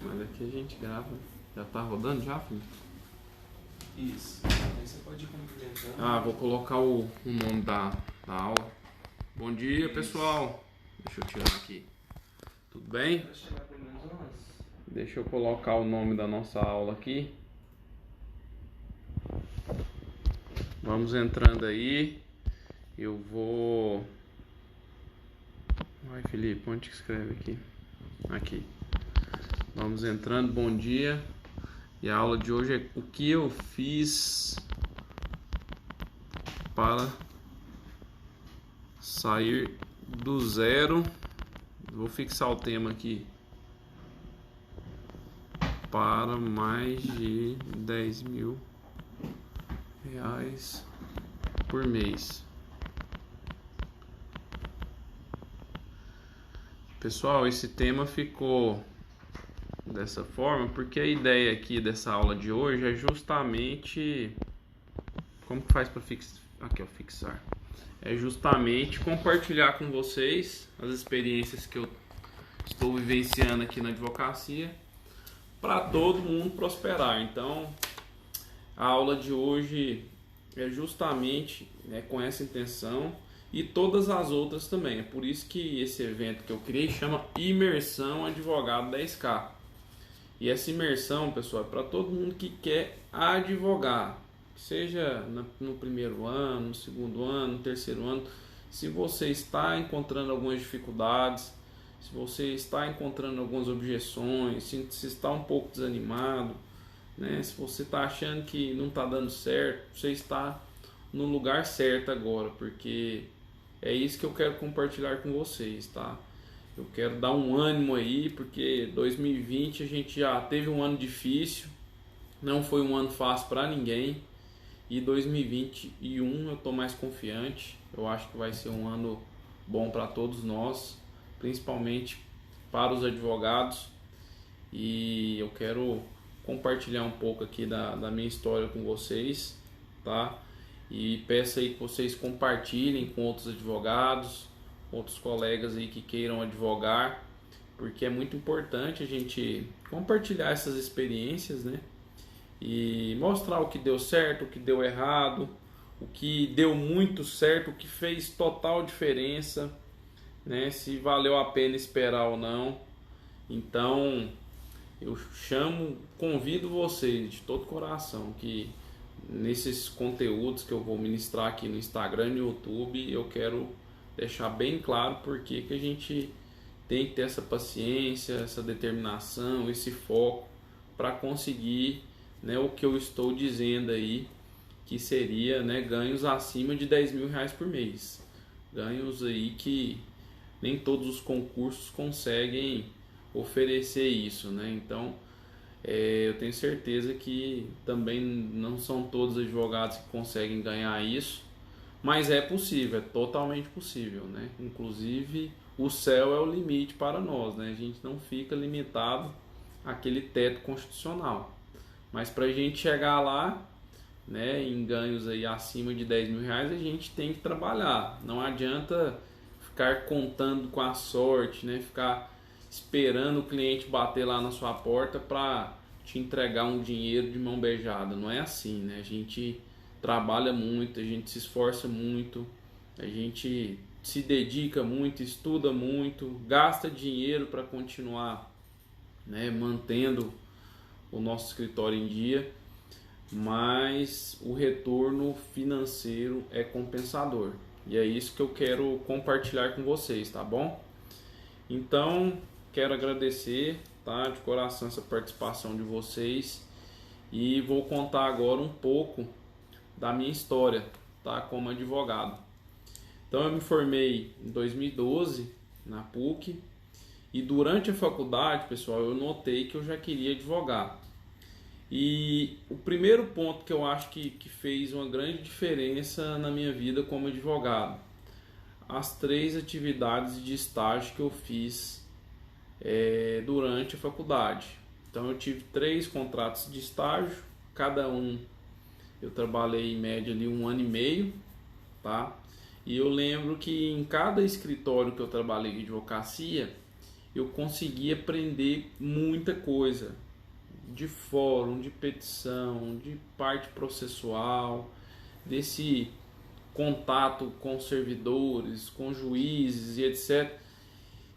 Mas aqui a gente grava. Já tá rodando já, filho? Isso. Aí você pode ir cumprimentando. Vou colocar o nome da aula. Bom dia, Isso. Pessoal. Deixa eu tirar aqui. Tudo bem? Vai chegar pelo menos umas. Deixa eu colocar o nome da nossa aula aqui. Vamos entrando aí. Eu vou... Ai, Felipe, onde que escreve aqui? Aqui. Vamos entrando, bom dia. E a aula de hoje é o que eu fiz para sair do zero. Vou fixar o tema aqui. Para mais de 10 mil reais por mês. Pessoal, esse tema ficou dessa forma porque a ideia aqui dessa aula de hoje é justamente... Como que faz para fixar? Aqui, ó, fixar. É justamente compartilhar com vocês as experiências que eu estou vivenciando aqui na advocacia para todo mundo prosperar. Então, a aula de hoje é justamente com essa intenção e todas as outras também. É por isso que esse evento que eu criei chama Imersão Advogado 10K. E essa imersão, pessoal, é para todo mundo que quer advogar, seja no primeiro ano, no segundo ano, no terceiro ano. Se você está encontrando algumas dificuldades, se você está encontrando algumas objeções, se está um pouco desanimado, né? Se você está achando que não está dando certo, você está no lugar certo agora, porque é isso que eu quero compartilhar com vocês, tá? Eu quero dar um ânimo aí, porque 2020 a gente já teve um ano difícil, não foi um ano fácil para ninguém, e 2021 eu estou mais confiante. Eu acho que vai ser um ano bom para todos nós, principalmente para os advogados, e eu quero compartilhar um pouco aqui da minha história com vocês, tá? E peço aí que vocês compartilhem com outros advogados, outros colegas aí que queiram advogar, porque é muito importante a gente compartilhar essas experiências, né? E mostrar o que deu certo, o que deu errado, o que deu muito certo, o que fez total diferença, né? Se valeu a pena esperar ou não. Então, eu convido vocês de todo coração que nesses conteúdos que eu vou ministrar aqui no Instagram e no YouTube, eu quero deixar bem claro porque que a gente tem que ter essa paciência, essa determinação, esse foco para conseguir, né, o que eu estou dizendo aí, que seria, né, ganhos acima de 10 mil reais por mês. Ganhos aí que nem todos os concursos conseguem oferecer isso, né? Então, eu tenho certeza que também não são todos os advogados que conseguem ganhar isso, mas é possível, é totalmente possível, né? Inclusive, o céu é o limite para nós, né? A gente não fica limitado àquele teto constitucional. Mas para a gente chegar lá, né, em ganhos aí acima de 10 mil reais, a gente tem que trabalhar. Não adianta ficar contando com a sorte, né? Ficar esperando o cliente bater lá na sua porta para te entregar um dinheiro de mão beijada. Não é assim, né? A gente trabalha muito, a gente se esforça muito, a gente se dedica muito, estuda muito, gasta dinheiro para continuar, né, mantendo o nosso escritório em dia, mas o retorno financeiro é compensador. E é isso que eu quero compartilhar com vocês, tá bom? Então, quero agradecer, tá, de coração essa participação de vocês e vou contar agora um pouco da minha história, tá, como advogado. Então, eu me formei em 2012 na PUC e durante a faculdade, pessoal, eu notei que eu já queria advogar. E o primeiro ponto que eu acho que fez uma grande diferença na minha vida como advogado, as 3 atividades de estágio que eu fiz durante a faculdade. Então eu tive 3 contratos de estágio, cada um eu trabalhei em média ali 1 ano e meio, tá? E eu lembro que em cada escritório que eu trabalhei de advocacia, eu consegui aprender muita coisa, de fórum, de petição, de parte processual, desse contato com servidores, com juízes e etc.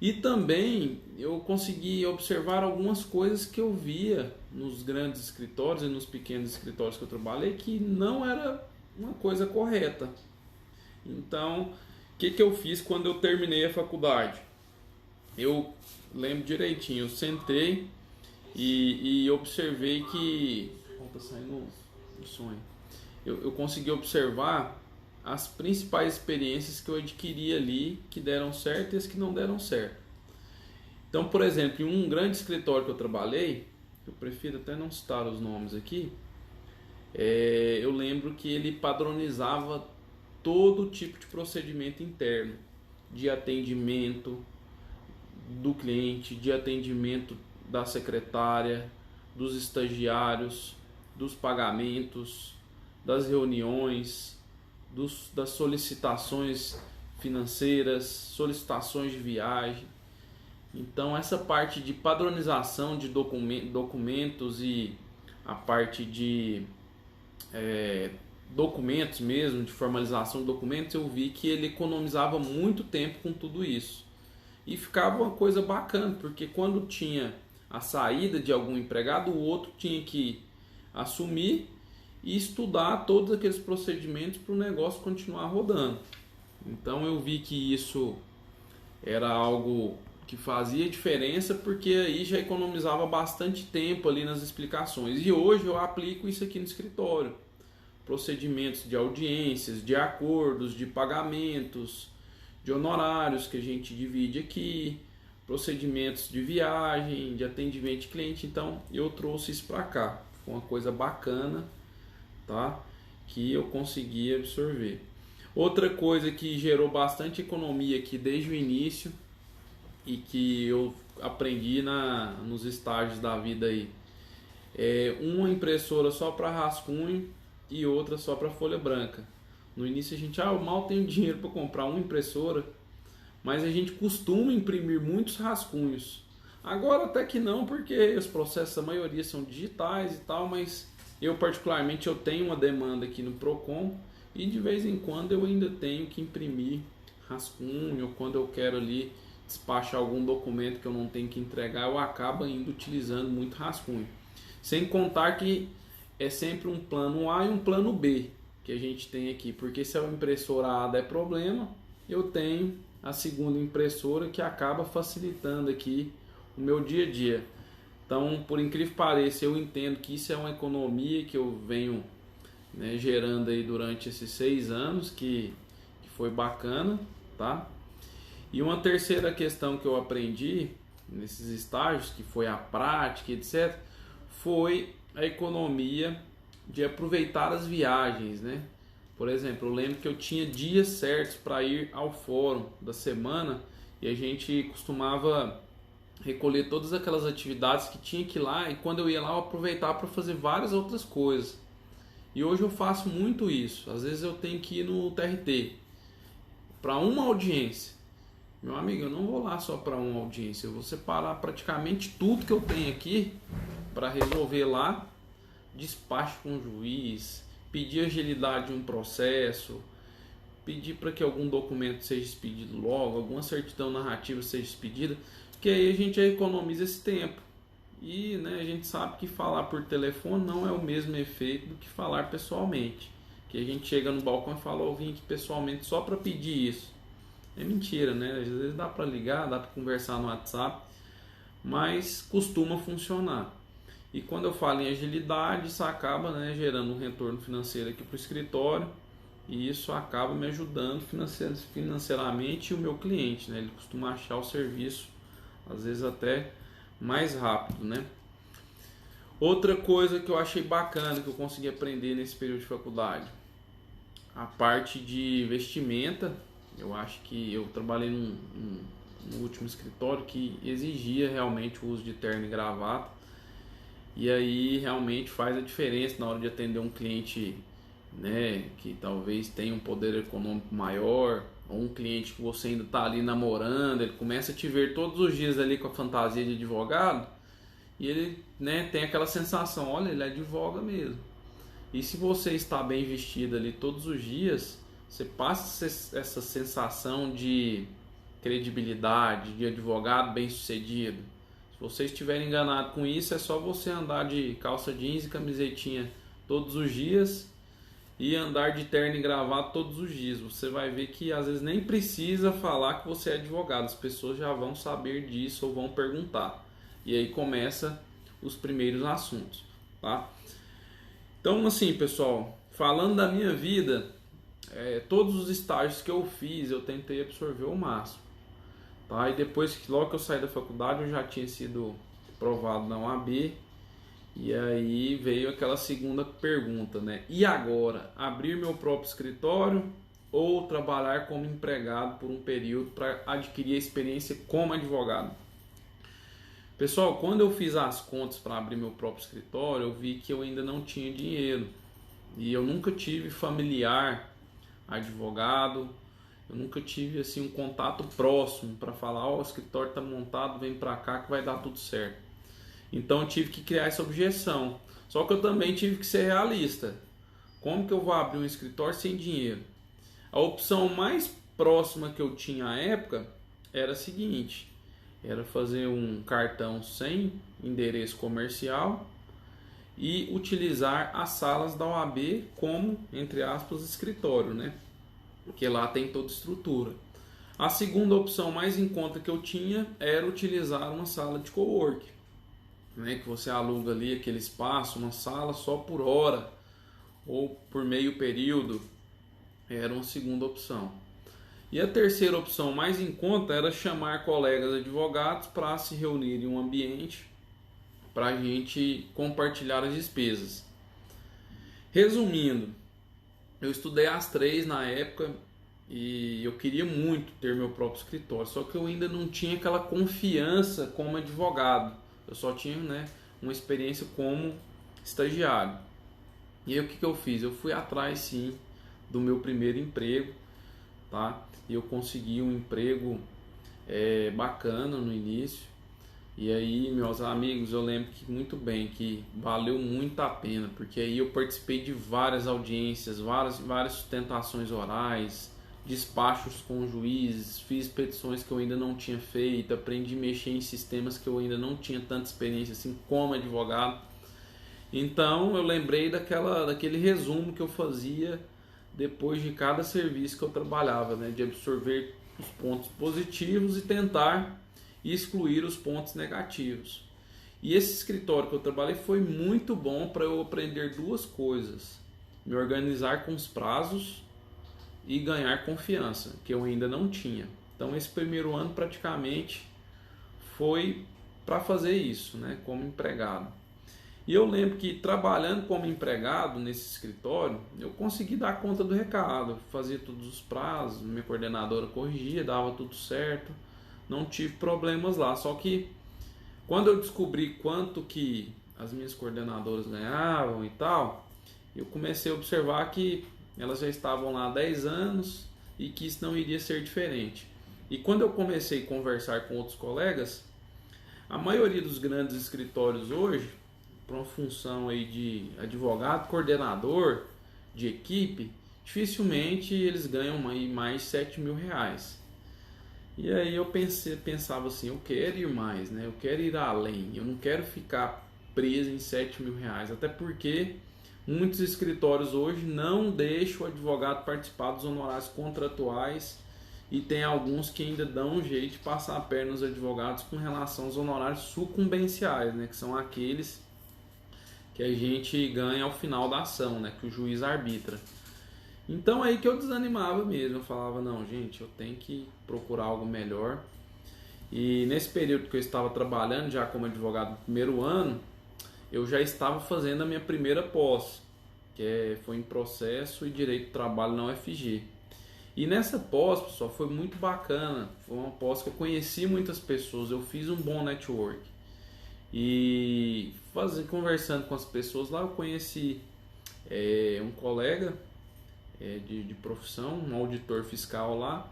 E também eu consegui observar algumas coisas que eu via nos grandes escritórios e nos pequenos escritórios que eu trabalhei que não era uma coisa correta. Então, o que eu fiz quando eu terminei a faculdade? Eu lembro direitinho, eu sentei e observei que... Tá saindo o sonho. Eu consegui observar as principais experiências que eu adquiri ali, que deram certo e as que não deram certo. Então, por exemplo, em um grande escritório que eu trabalhei, eu prefiro até não citar os nomes aqui, eu lembro que ele padronizava todo tipo de procedimento interno, de atendimento do cliente, de atendimento da secretária, dos estagiários, dos pagamentos, das reuniões, das solicitações financeiras, solicitações de viagem. Então essa parte de padronização de documentos e a parte de documentos mesmo, de formalização de documentos, eu vi que ele economizava muito tempo com tudo isso. E ficava uma coisa bacana, porque quando tinha a saída de algum empregado, o outro tinha que assumir e estudar todos aqueles procedimentos para o negócio continuar rodando. Então eu vi que isso era algo que fazia diferença, porque aí já economizava bastante tempo ali nas explicações. E hoje eu aplico isso aqui no escritório. Procedimentos de audiências, de acordos, de pagamentos, de honorários que a gente divide aqui, procedimentos de viagem, de atendimento de cliente. Então eu trouxe isso para cá. Foi uma coisa bacana, tá? Que eu consegui absorver. Outra coisa que gerou bastante economia aqui desde o início e que eu aprendi nos estágios da vida aí, é uma impressora só para rascunho e outra só para folha branca. No início a gente mal tem dinheiro para comprar uma impressora, mas a gente costuma imprimir muitos rascunhos. Agora até que não, porque os processos, a maioria são digitais e tal, mas eu particularmente eu tenho uma demanda aqui no Procon e de vez em quando eu ainda tenho que imprimir rascunho, ou quando eu quero ali despachar algum documento que eu não tenho que entregar, eu acabo ainda utilizando muito rascunho. Sem contar que é sempre um plano A e um plano B que a gente tem aqui, porque se a impressora A der problema, eu tenho a segunda impressora que acaba facilitando aqui o meu dia a dia. Então, por incrível que pareça, eu entendo que isso é uma economia que eu venho, né, gerando aí durante esses 6 anos, que foi bacana, tá? E uma terceira questão que eu aprendi nesses estágios, que foi a prática, etc., foi a economia de aproveitar as viagens, né? Por exemplo, eu lembro que eu tinha dias certos para ir ao fórum da semana e a gente costumava recolher todas aquelas atividades que tinha que ir lá, e quando eu ia lá eu aproveitava para fazer várias outras coisas. E hoje eu faço muito isso. Às vezes eu tenho que ir no TRT para uma audiência. Meu amigo, eu não vou lá só para uma audiência, eu vou separar praticamente tudo que eu tenho aqui para resolver lá, despacho com o juiz, pedir agilidade de um processo, pedir para que algum documento seja expedido logo, alguma certidão narrativa seja expedida, que aí a gente já economiza esse tempo. E, né, a gente sabe que falar por telefone não é o mesmo efeito do que falar pessoalmente. Que a gente chega no balcão e fala, eu vim aqui pessoalmente só para pedir isso. É mentira, né? Às vezes dá para ligar, dá para conversar no WhatsApp, mas costuma funcionar. E quando eu falo em agilidade, isso acaba, né, gerando um retorno financeiro aqui para o escritório, e isso acaba me ajudando financeiramente e o meu cliente, né? Ele costuma achar o serviço às vezes até mais rápido, né? Outra coisa que eu achei bacana que eu consegui aprender nesse período de faculdade, a parte de vestimenta. Eu acho que eu trabalhei no último escritório que exigia realmente o uso de terno e gravata, e aí realmente faz a diferença na hora de atender um cliente né, que talvez tenha um poder econômico maior, ou um cliente que você ainda está ali namorando, ele começa a te ver todos os dias ali com a fantasia de advogado, e ele, né, tem aquela sensação, olha, ele advoga mesmo. E se você está bem vestido ali todos os dias, você passa essa sensação de credibilidade, de advogado bem sucedido. Se você estiver enganado com isso, é só você andar de calça jeans e camisetinha todos os dias e andar de terno e gravata todos os dias. Você vai ver que às vezes nem precisa falar que você é advogado, as pessoas já vão saber disso ou vão perguntar. E aí começa os primeiros assuntos, tá? Então, assim, pessoal, falando da minha vida, todos os estágios que eu fiz, eu tentei absorver o máximo, tá? E depois, logo que eu saí da faculdade, eu já tinha sido aprovado na UAB, e aí veio aquela segunda pergunta, né? E agora, abrir meu próprio escritório ou trabalhar como empregado por um período para adquirir a experiência como advogado? Pessoal, quando eu fiz as contas para abrir meu próprio escritório, eu vi que eu ainda não tinha dinheiro. E eu nunca tive familiar advogado, eu nunca tive assim um contato próximo para falar, ó, o escritório está montado, vem para cá que vai dar tudo certo. Então eu tive que criar essa objeção. Só que eu também tive que ser realista. Como que eu vou abrir um escritório sem dinheiro? A opção mais próxima que eu tinha à época era a seguinte: era fazer um cartão sem endereço comercial e utilizar as salas da OAB como, entre aspas, escritório, né? Porque lá tem toda estrutura. A segunda opção mais em conta que eu tinha era utilizar uma sala de cowork, né? Que você aluga ali aquele espaço, uma sala só por hora ou por meio período, era uma segunda opção. E a terceira opção mais em conta era chamar colegas advogados para se reunir em um ambiente para a gente compartilhar as despesas. Resumindo, eu estudei as três na época e eu queria muito ter meu próprio escritório, só que eu ainda não tinha aquela confiança como advogado. Eu só tinha, né, uma experiência como estagiário. E aí o que eu fiz? Eu fui atrás sim do meu primeiro emprego, tá? E eu consegui um emprego bacana no início. E aí, meus amigos, eu lembro que muito bem que valeu muito a pena, porque aí eu participei de várias audiências, várias sustentações orais, despachos com juízes, fiz petições que eu ainda não tinha feito, aprendi a mexer em sistemas que eu ainda não tinha tanta experiência assim como advogado. Então eu lembrei daquele resumo que eu fazia depois de cada serviço que eu trabalhava, né, de absorver os pontos positivos e tentar excluir os pontos negativos. E esse escritório que eu trabalhei foi muito bom para eu aprender duas coisas: me organizar com os prazos e ganhar confiança, que eu ainda não tinha. Então esse primeiro ano praticamente foi para fazer isso, né, como empregado. E eu lembro que trabalhando como empregado nesse escritório, eu consegui dar conta do recado, fazia todos os prazos, minha coordenadora corrigia, dava tudo certo, não tive problemas lá. Só que quando eu descobri quanto que as minhas coordenadoras ganhavam e tal, eu comecei a observar que elas já estavam lá há 10 anos e que isso não iria ser diferente. E quando eu comecei a conversar com outros colegas, a maioria dos grandes escritórios hoje, para uma função aí de advogado, coordenador de equipe, dificilmente eles ganham aí mais 7 mil reais. E aí eu pensava assim, eu quero ir mais, né? Eu quero ir além, eu não quero ficar preso em 7 mil reais, até porque muitos escritórios hoje não deixam o advogado participar dos honorários contratuais e tem alguns que ainda dão um jeito de passar a perna nos advogados com relação aos honorários sucumbenciais, né? Que são aqueles que a gente ganha ao final da ação, né, que o juiz arbitra. Então aí que eu desanimava mesmo, eu falava, não, gente, eu tenho que procurar algo melhor. E nesse período que eu estava trabalhando já como advogado no primeiro ano, eu já estava fazendo a minha primeira pós, que foi em processo e direito do trabalho na UFG. E nessa pós, pessoal, foi muito bacana, foi uma pós que eu conheci muitas pessoas, eu fiz um bom network. E conversando com as pessoas lá, eu conheci um colega de profissão, um auditor fiscal lá,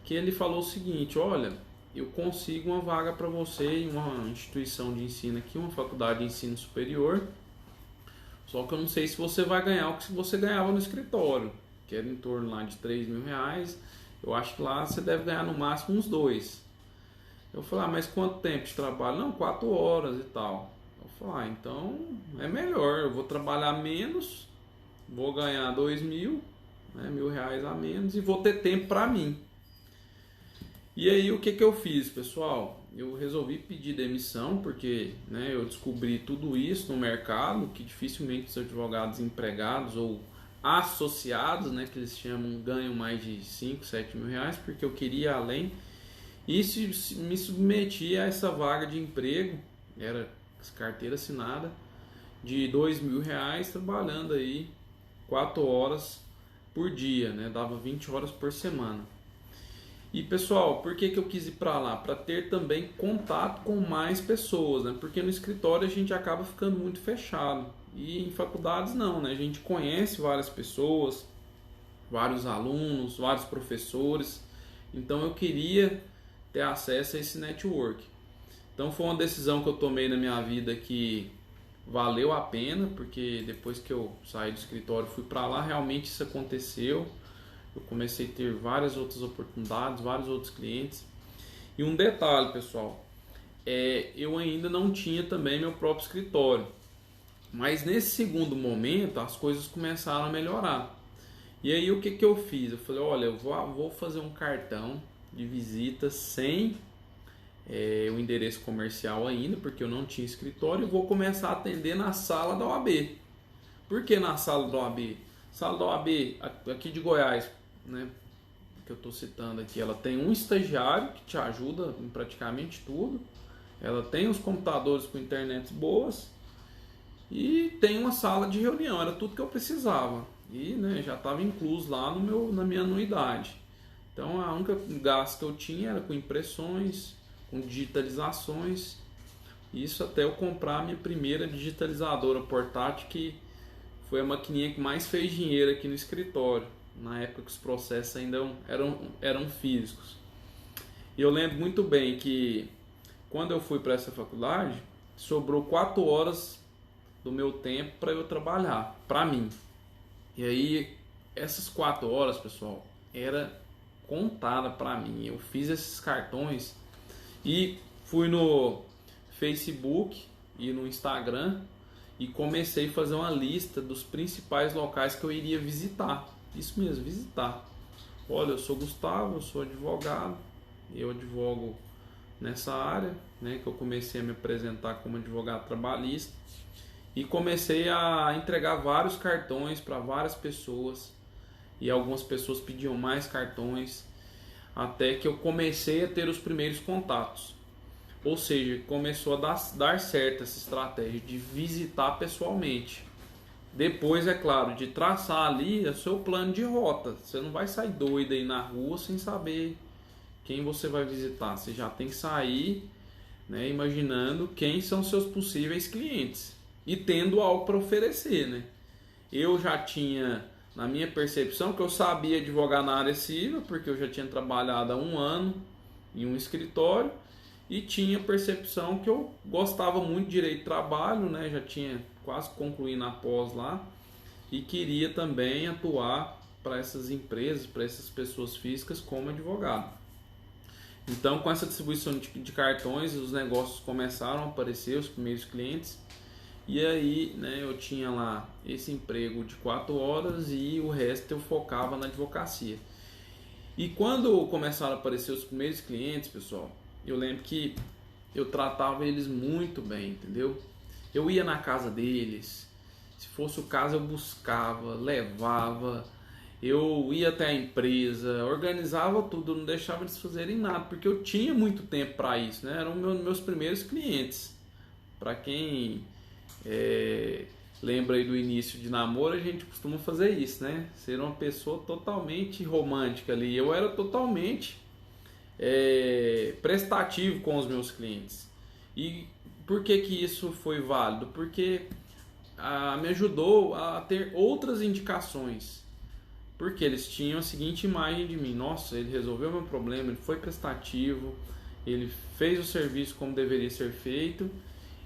que ele falou o seguinte: olha, eu consigo uma vaga para você em uma instituição de ensino aqui, uma faculdade de ensino superior, só que eu não sei se você vai ganhar o que você ganhava no escritório, que era em torno lá de R$ 3.000. Eu acho que lá você deve ganhar no máximo uns 2. Eu falei, mas quanto tempo de trabalho? Não, 4 horas e tal. Eu falei, então é melhor, eu vou trabalhar menos, vou ganhar 2.000, né, R$ 1.000 a menos, e vou ter tempo para mim. E aí o que eu fiz, pessoal? Eu resolvi pedir demissão porque, né, eu descobri tudo isso no mercado, que dificilmente os advogados empregados ou associados, né, que eles chamam, ganham mais de 5, 7 mil reais, porque eu queria além. E me submeti a essa vaga de emprego, era carteira assinada, de R$ 2.000, trabalhando aí 4 horas por dia, né, dava 20 horas por semana. E pessoal, por que eu quis ir para lá? Para ter também contato com mais pessoas, né? Porque no escritório a gente acaba ficando muito fechado. E em faculdades não, né? A gente conhece várias pessoas, vários alunos, vários professores. Então eu queria ter acesso a esse network. Então foi uma decisão que eu tomei na minha vida que valeu a pena, porque depois que eu saí do escritório fui para lá, realmente isso aconteceu. Eu comecei a ter várias outras oportunidades, vários outros clientes. E um detalhe, pessoal, eu ainda não tinha também meu próprio escritório. Mas nesse segundo momento as coisas começaram a melhorar. E aí o que eu fiz? Eu falei, olha, eu vou fazer um cartão de visita sem o endereço comercial ainda, porque eu não tinha escritório, e vou começar a atender na sala da OAB. Por que na sala da OAB? Sala da OAB aqui de Goiás, né, que eu estou citando aqui, ela tem um estagiário que te ajuda em praticamente tudo, ela tem os computadores com internet boas e tem uma sala de reunião, era tudo que eu precisava e, né, já estava incluso lá na minha anuidade. Então a única gasto que eu tinha era com impressões, com digitalizações, isso até eu comprar a minha primeira digitalizadora portátil, que foi a maquininha que mais fez dinheiro aqui no escritório, na época que os processos ainda eram físicos. E eu lembro muito bem que quando eu fui para essa faculdade, sobrou 4 horas do meu tempo para eu trabalhar, para mim. E aí, essas 4 horas, pessoal, era contada para mim. Eu fiz esses cartões e fui no Facebook e no Instagram e comecei a fazer uma lista dos principais locais que eu iria visitar. Isso mesmo, visitar. Olha, eu sou Gustavo, eu sou advogado, eu advogo nessa área, né, que eu comecei a me apresentar como advogado trabalhista e comecei a entregar vários cartões para várias pessoas e algumas pessoas pediam mais cartões, até que eu comecei a ter os primeiros contatos. Ou seja, começou a dar certo essa estratégia de visitar pessoalmente. Depois, é claro, de traçar ali o seu plano de rota. Você não vai sair doido aí na rua sem saber quem você vai visitar. Você já tem que sair, né, imaginando quem são seus possíveis clientes e tendo algo para oferecer, né? Eu já tinha, na minha percepção, que eu sabia advogar na área civil, porque eu já tinha trabalhado há 1 ano em um escritório. E tinha percepção que eu gostava muito de direito de trabalho, né? Já tinha quase concluído a pós lá e queria também atuar para essas empresas, para essas pessoas físicas como advogado. Então, com essa distribuição de cartões, os negócios começaram a aparecer, os primeiros clientes. E aí, né, eu tinha lá esse emprego de 4 horas e o resto eu focava na advocacia. E quando começaram a aparecer os primeiros clientes, pessoal, eu lembro que eu tratava eles muito bem, entendeu? Eu ia na casa deles, se fosse o caso eu buscava, levava, eu ia até a empresa, organizava tudo, não deixava eles fazerem nada, porque eu tinha muito tempo para isso, né? Eram meus primeiros clientes. Para quem lembra aí do início de namoro, a gente costuma fazer isso, né? Ser uma pessoa totalmente romântica ali. Eu era totalmente prestativo com os meus clientes. E por que isso foi válido? Porque me ajudou a ter outras indicações. Porque eles tinham a seguinte imagem de mim: nossa, ele resolveu meu problema, ele foi prestativo, ele fez o serviço como deveria ser feito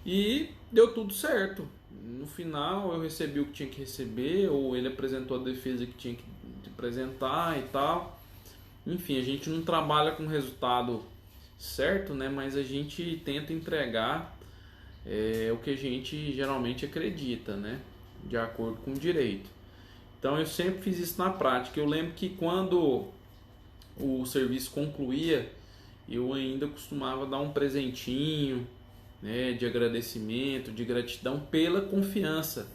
e deu tudo certo. No final eu recebi o que tinha que receber, ou ele apresentou a defesa que tinha que apresentar e tal. Enfim, a gente não trabalha com resultado certo, né? Mas a gente tenta entregar o que a gente geralmente acredita, né? De acordo com o direito. Então eu sempre fiz isso na prática. Eu lembro que quando o serviço concluía, eu ainda costumava dar um presentinho, né, de agradecimento, de gratidão pela confiança.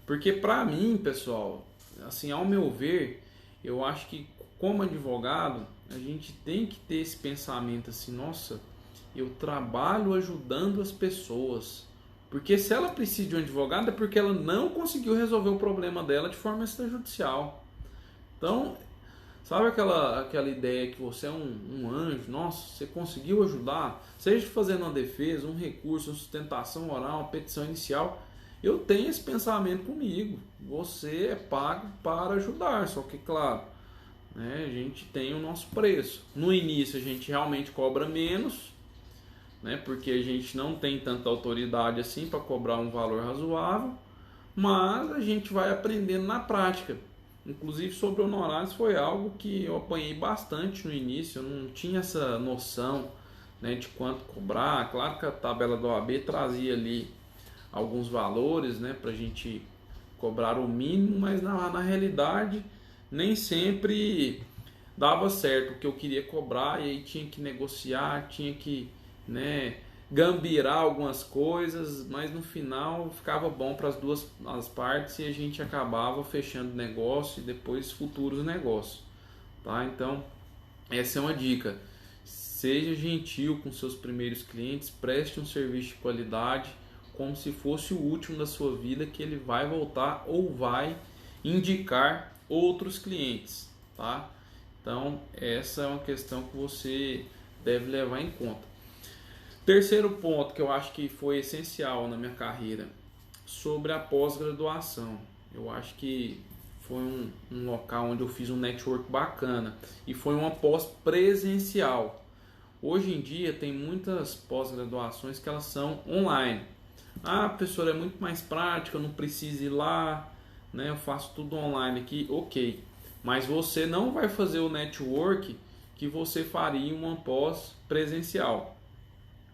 Porque para mim, pessoal, assim, ao meu ver, eu acho que como advogado, a gente tem que ter esse pensamento assim: nossa, eu trabalho ajudando as pessoas. Porque se ela precisa de um advogado é porque ela não conseguiu resolver o problema dela de forma extrajudicial. Então, sabe aquela ideia que você é um anjo? Nossa, você conseguiu ajudar, seja fazendo uma defesa, um recurso, uma sustentação oral, uma petição inicial. Eu tenho esse pensamento comigo. Você é pago para ajudar, só que, claro, né, a gente tem o nosso preço. No início a gente realmente cobra menos, né, porque a gente não tem tanta autoridade assim para cobrar um valor razoável, mas a gente vai aprendendo na prática. Inclusive sobre honorários foi algo que eu apanhei bastante no início, eu não tinha essa noção, né, de quanto cobrar. Claro que a tabela do OAB trazia ali alguns valores, né, para a gente cobrar o mínimo, mas na realidade nem sempre dava certo o que eu queria cobrar, e aí tinha que negociar, tinha que, né, gambirar algumas coisas, mas no final ficava bom para as partes e a gente acabava fechando negócio e depois futuros negócios, tá? Então essa é uma dica: seja gentil com seus primeiros clientes, preste um serviço de qualidade como se fosse o último da sua vida, que ele vai voltar ou vai indicar outros clientes, tá? Então essa é uma questão que você deve levar em conta. Terceiro ponto que eu acho que foi essencial na minha carreira, sobre a pós-graduação. Eu acho que foi um local onde eu fiz um network bacana e foi uma pós-presencial. Hoje em dia tem muitas pós-graduações que elas são online. Ah, professor, é muito mais prático, eu não preciso ir lá, né? Eu faço tudo online aqui, ok. Mas você não vai fazer o network que você faria em uma pós-presencial.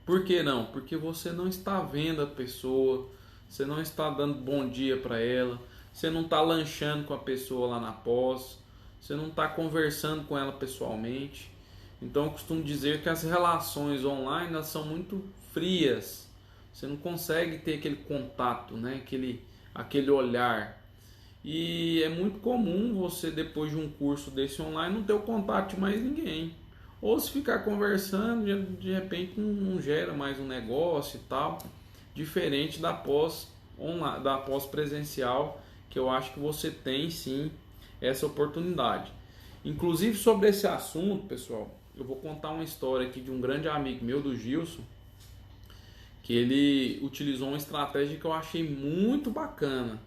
Por que não? Porque você não está vendo a pessoa, você não está dando bom dia para ela, você não está lanchando com a pessoa lá na pós, você não está conversando com ela pessoalmente. Então eu costumo dizer que as relações online, elas são muito frias. Você não consegue ter aquele contato, né? aquele olhar. E é muito comum você, depois de um curso desse online, não ter o contato de mais ninguém. Ou se ficar conversando, de repente não gera mais um negócio e tal. Diferente da pós-presencial, que eu acho que você tem sim essa oportunidade. Inclusive sobre esse assunto, pessoal, eu vou contar uma história aqui de um grande amigo meu, do Gilson, que ele utilizou uma estratégia que eu achei muito bacana.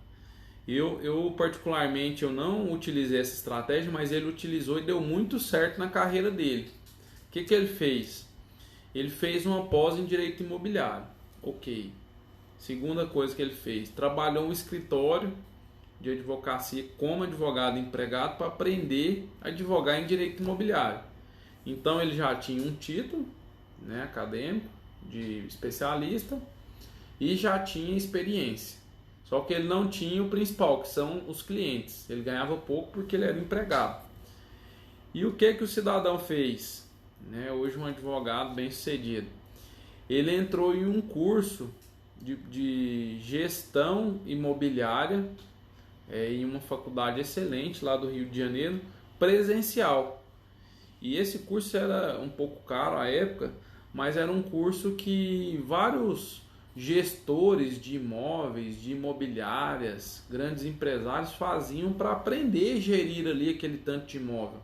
Eu particularmente, eu não utilizei essa estratégia, mas ele utilizou e deu muito certo na carreira dele. O que ele fez? Ele fez uma pós em direito imobiliário. Ok. Segunda coisa que ele fez: trabalhou um escritório de advocacia como advogado empregado para aprender a advogar em direito imobiliário. Então ele já tinha um título, né, acadêmico de especialista e já tinha experiência. Só que ele não tinha o principal, que são os clientes. Ele ganhava pouco porque ele era empregado. E o que o cidadão fez? Né, hoje um advogado bem sucedido. Ele entrou em um curso de gestão imobiliária em uma faculdade excelente lá do Rio de Janeiro, presencial. E esse curso era um pouco caro à época, mas era um curso que vários gestores de imóveis, de imobiliárias, grandes empresários faziam para aprender a gerir ali aquele tanto de imóvel.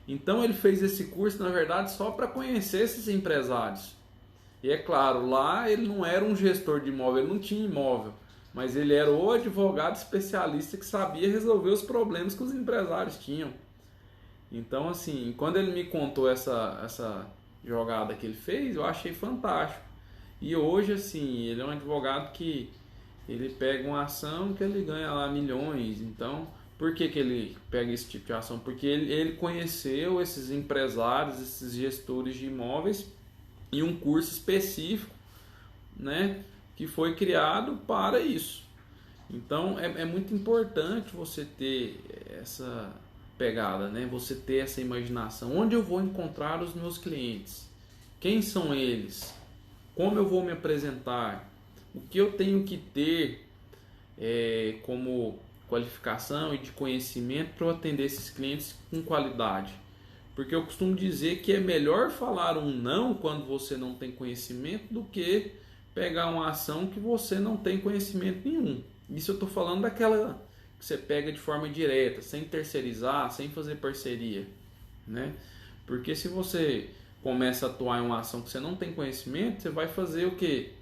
Então ele fez esse curso, na verdade, só para conhecer esses empresários. E é claro, lá ele não era um gestor de imóvel, ele não tinha imóvel, mas ele era o advogado especialista que sabia resolver os problemas que os empresários tinham. Então, assim, quando ele me contou essa jogada que ele fez, eu achei fantástico. E hoje, assim, ele é um advogado que ele pega uma ação que ele ganha lá milhões. Então, por que ele pega esse tipo de ação? Porque ele conheceu esses empresários, esses gestores de imóveis em um curso específico, né, que foi criado para isso. Então, é muito importante você ter essa pegada, né? Você ter essa imaginação. Onde eu vou encontrar os meus clientes? Quem são eles? Como eu vou me apresentar? O que eu tenho que ter como qualificação e de conhecimento para eu atender esses clientes com qualidade? Porque eu costumo dizer que é melhor falar um não quando você não tem conhecimento do que pegar uma ação que você não tem conhecimento nenhum. Isso eu estou falando daquela que você pega de forma direta, sem terceirizar, sem fazer parceria, né? Porque se você começa a atuar em uma ação que você não tem conhecimento, você vai fazer o quê?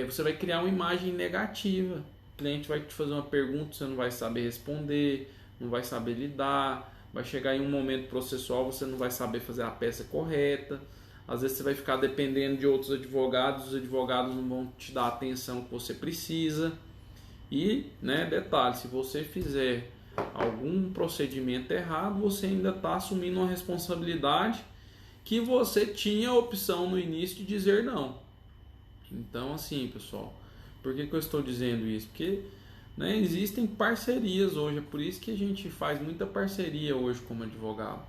Você vai criar uma imagem negativa. O cliente vai te fazer uma pergunta, você não vai saber responder, não vai saber lidar, vai chegar em um momento processual, você não vai saber fazer a peça correta. Às vezes você vai ficar dependendo de outros advogados, os advogados não vão te dar a atenção que você precisa. E, né, detalhe, se você fizer algum procedimento errado, você ainda está assumindo uma responsabilidade que você tinha a opção no início de dizer não. Então, assim, pessoal, por que eu estou dizendo isso? Porque, né, existem parcerias hoje, é por isso que a gente faz muita parceria hoje como advogado.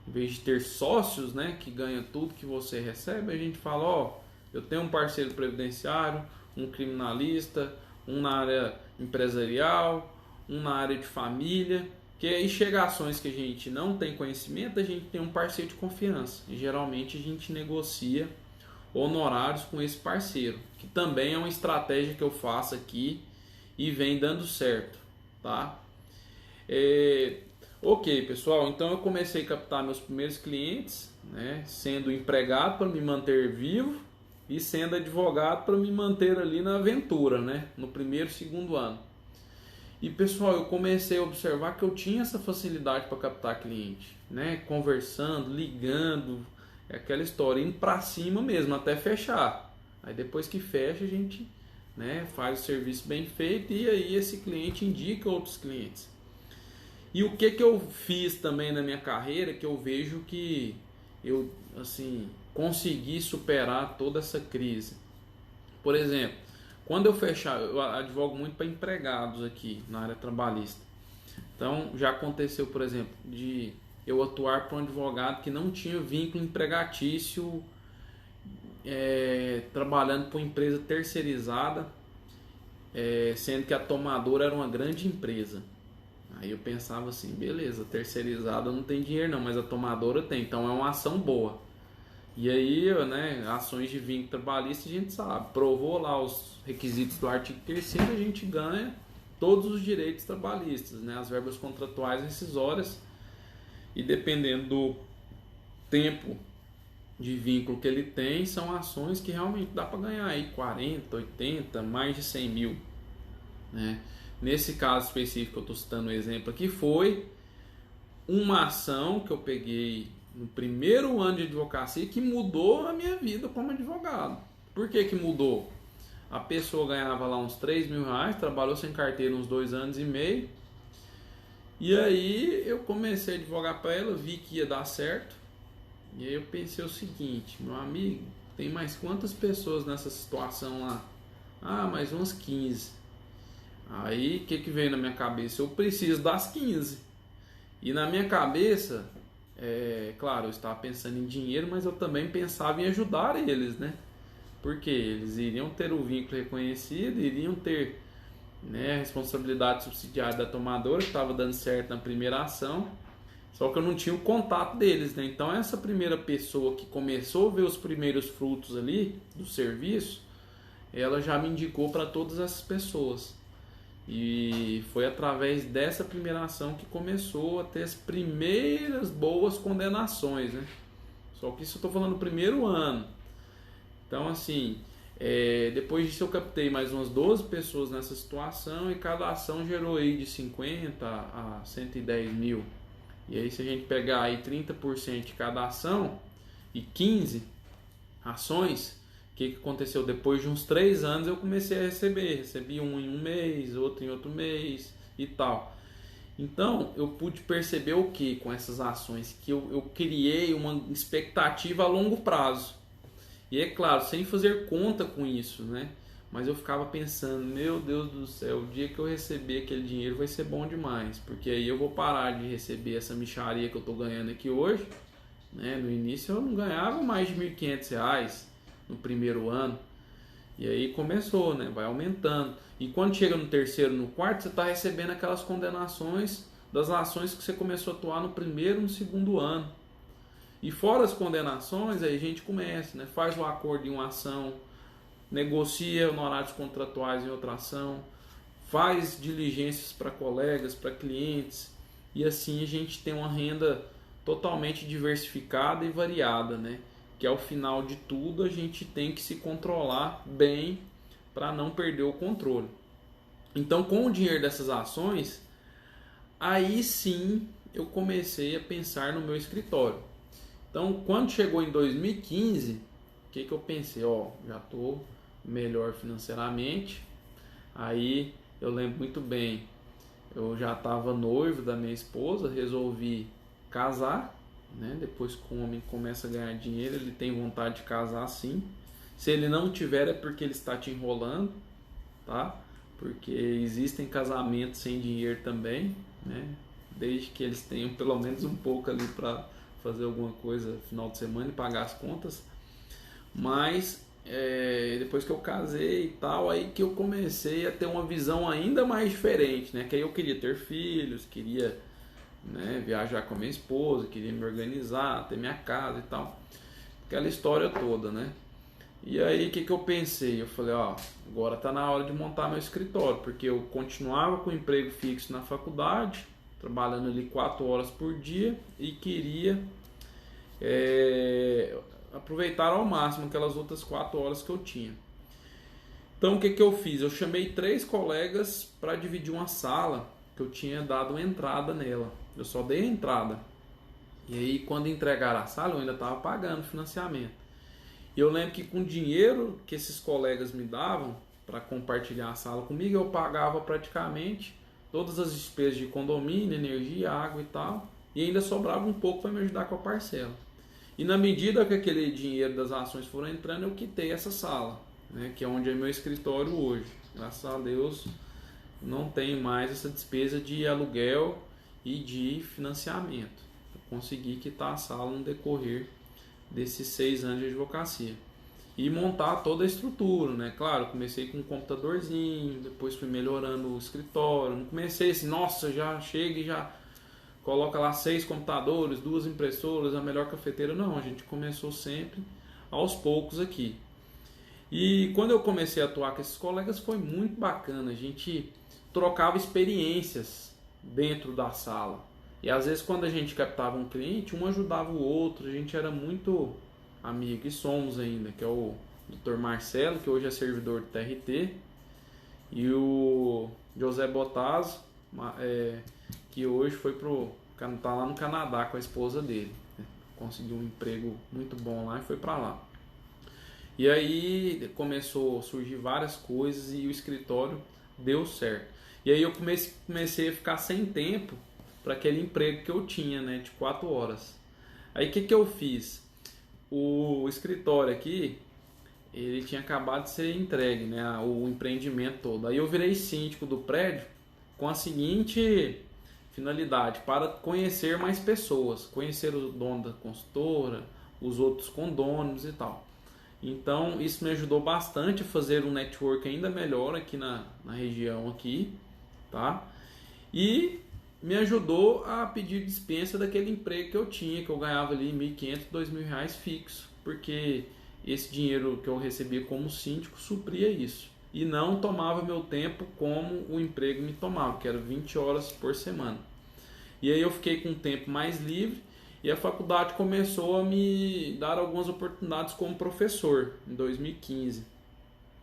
Em vez de ter sócios, né, que ganham tudo que você recebe, a gente fala, ó, eu tenho um parceiro previdenciário, um criminalista, um na área empresarial, um na área de família, que aí chega ações que a gente não tem conhecimento, a gente tem um parceiro de confiança. E geralmente a gente negocia honorários com esse parceiro, que também é uma estratégia que eu faço aqui e vem dando certo, tá? Ok, pessoal, então eu comecei a captar meus primeiros clientes, né, sendo empregado para me manter vivo e sendo advogado para me manter ali na aventura, né, no primeiro e segundo ano. E pessoal, eu comecei a observar que eu tinha essa facilidade para captar cliente, né, conversando, ligando, aquela história, indo para cima mesmo, até fechar. Aí depois que fecha, a gente, né, faz o serviço bem feito e aí esse cliente indica outros clientes. E o que eu fiz também na minha carreira, que eu vejo que eu, assim, consegui superar toda essa crise. Por exemplo, quando eu fechar, eu advogo muito para empregados aqui na área trabalhista. Então, já aconteceu, por exemplo, de eu atuar para um advogado que não tinha vínculo empregatício, trabalhando para uma empresa terceirizada, sendo que a tomadora era uma grande empresa. Aí eu pensava assim, beleza, terceirizada não tem dinheiro não, mas a tomadora tem, então é uma ação boa. E aí, né, ações de vínculo trabalhista a gente sabe, provou lá os requisitos do artigo 3º, a gente ganha todos os direitos trabalhistas, né, as verbas contratuais rescisórias, e dependendo do tempo de vínculo que ele tem, são ações que realmente dá para ganhar aí 40, 80, mais de 100 mil, né? Nesse caso específico, eu estou citando um exemplo aqui, foi uma ação que eu peguei no primeiro ano de advocacia que mudou a minha vida como advogado. Por que mudou? A pessoa ganhava lá uns 3 mil reais, trabalhou sem carteira uns 2 anos e meio, e aí eu comecei a advogar para ela, vi que ia dar certo, e aí eu pensei o seguinte, meu amigo, tem mais quantas pessoas nessa situação lá? Ah, mais umas 15. Aí o que veio na minha cabeça? Eu preciso das 15. E na minha cabeça, claro, eu estava pensando em dinheiro, mas eu também pensava em ajudar eles, né? Porque eles iriam ter o vínculo reconhecido, iriam ter, né, a responsabilidade subsidiária da tomadora, que estava dando certo na primeira ação, só que eu não tinha o contato deles, né? Então essa primeira pessoa que começou a ver os primeiros frutos ali do serviço, ela já me indicou para todas essas pessoas. E foi através dessa primeira ação que começou a ter as primeiras boas condenações, né? Só que isso eu estou falando no primeiro ano. Então, assim, Depois disso eu captei mais umas 12 pessoas nessa situação e cada ação gerou aí de 50 a 110 mil. E aí se a gente pegar aí 30% de cada ação e 15 ações, o que aconteceu? Depois de uns 3 anos eu comecei a recebi um em um mês, outro em outro mês e tal. Então eu pude perceber o que com essas ações? Que eu criei uma expectativa a longo prazo. E é claro, sem fazer conta com isso, né? Mas eu ficava pensando, meu Deus do céu, o dia que eu receber aquele dinheiro vai ser bom demais. Porque aí eu vou parar de receber essa mixaria que eu estou ganhando aqui hoje. Né? No início eu não ganhava mais de R$ 1.500 no primeiro ano. E aí começou, né? Vai aumentando. E quando chega no terceiro, no quarto, você está recebendo aquelas condenações das ações que você começou a atuar no primeiro e no segundo ano. E fora as condenações, aí a gente começa, né? Faz o acordo em uma ação, negocia honorários contratuais em outra ação, faz diligências para colegas, para clientes, e assim a gente tem uma renda totalmente diversificada e variada, né? Que ao final de tudo a gente tem que se controlar bem para não perder o controle. Então, com o dinheiro dessas ações, aí sim eu comecei a pensar no meu escritório. Então, quando chegou em 2015, o que eu pensei? Já estou melhor financeiramente. Aí eu lembro muito bem, eu já estava noivo da minha esposa, resolvi casar, né? Depois que o homem começa a ganhar dinheiro, ele tem vontade de casar sim. Se ele não tiver é porque ele está te enrolando, tá? Porque existem casamentos sem dinheiro também, né? Desde que eles tenham pelo menos um pouco ali para fazer alguma coisa no final de semana e pagar as contas. Mas depois que eu casei e tal, aí que eu comecei a ter uma visão ainda mais diferente, né? Que aí eu queria ter filhos, queria, né, viajar com a minha esposa, queria me organizar, ter minha casa e tal, aquela história toda, né? E aí o que eu pensei? Eu falei, agora tá na hora de montar meu escritório, porque eu continuava com emprego fixo na faculdade, trabalhando ali 4 horas por dia e queria aproveitar ao máximo aquelas outras 4 horas que eu tinha. Então o que eu fiz? Eu chamei 3 colegas para dividir uma sala que eu tinha dado entrada nela. Eu só dei a entrada. E aí quando entregaram a sala eu ainda estava pagando o financiamento. E eu lembro que com o dinheiro que esses colegas me davam para compartilhar a sala comigo, eu pagava praticamente todas as despesas de condomínio, energia, água e tal. E ainda sobrava um pouco para me ajudar com a parcela. E na medida que aquele dinheiro das ações foram entrando, eu quitei essa sala, né, que é onde é meu escritório hoje. Graças a Deus não tenho mais essa despesa de aluguel e de financiamento. Eu consegui quitar a sala no decorrer desses 6 anos de advocacia. E montar toda a estrutura, né? Claro, comecei com um computadorzinho, depois fui melhorando o escritório. Não comecei assim, nossa, já chega e já coloca lá 6 computadores, 2 impressoras, a melhor cafeteira. Não, a gente começou sempre aos poucos aqui. E quando eu comecei a atuar com esses colegas foi muito bacana. A gente trocava experiências dentro da sala. E às vezes quando a gente captava um cliente, um ajudava o outro. A gente era muito amigo, e somos ainda, que é o Dr. Marcelo, que hoje é servidor do TRT, e o José Botazzo, que hoje tá lá no Canadá com a esposa dele, né? Conseguiu um emprego muito bom lá e foi para lá. E aí começou a surgir várias coisas e o escritório deu certo. E aí eu comecei a ficar sem tempo para aquele emprego que eu tinha, né, de 4 horas. Aí o que eu fiz? O escritório aqui, ele tinha acabado de ser entregue, né, o empreendimento todo. Aí eu virei síndico do prédio com a seguinte finalidade: para conhecer mais pessoas, conhecer o dono da consultora, os outros condôminos e tal. Então isso me ajudou bastante a fazer um network ainda melhor aqui na região aqui, tá? E me ajudou a pedir dispensa daquele emprego que eu tinha, que eu ganhava ali R$ 1.500, R$ 2.000 fixo, porque esse dinheiro que eu recebia como síndico supria isso. E não tomava meu tempo como o emprego me tomava, que era 20 horas por semana. E aí eu fiquei com um tempo mais livre e a faculdade começou a me dar algumas oportunidades como professor em 2015.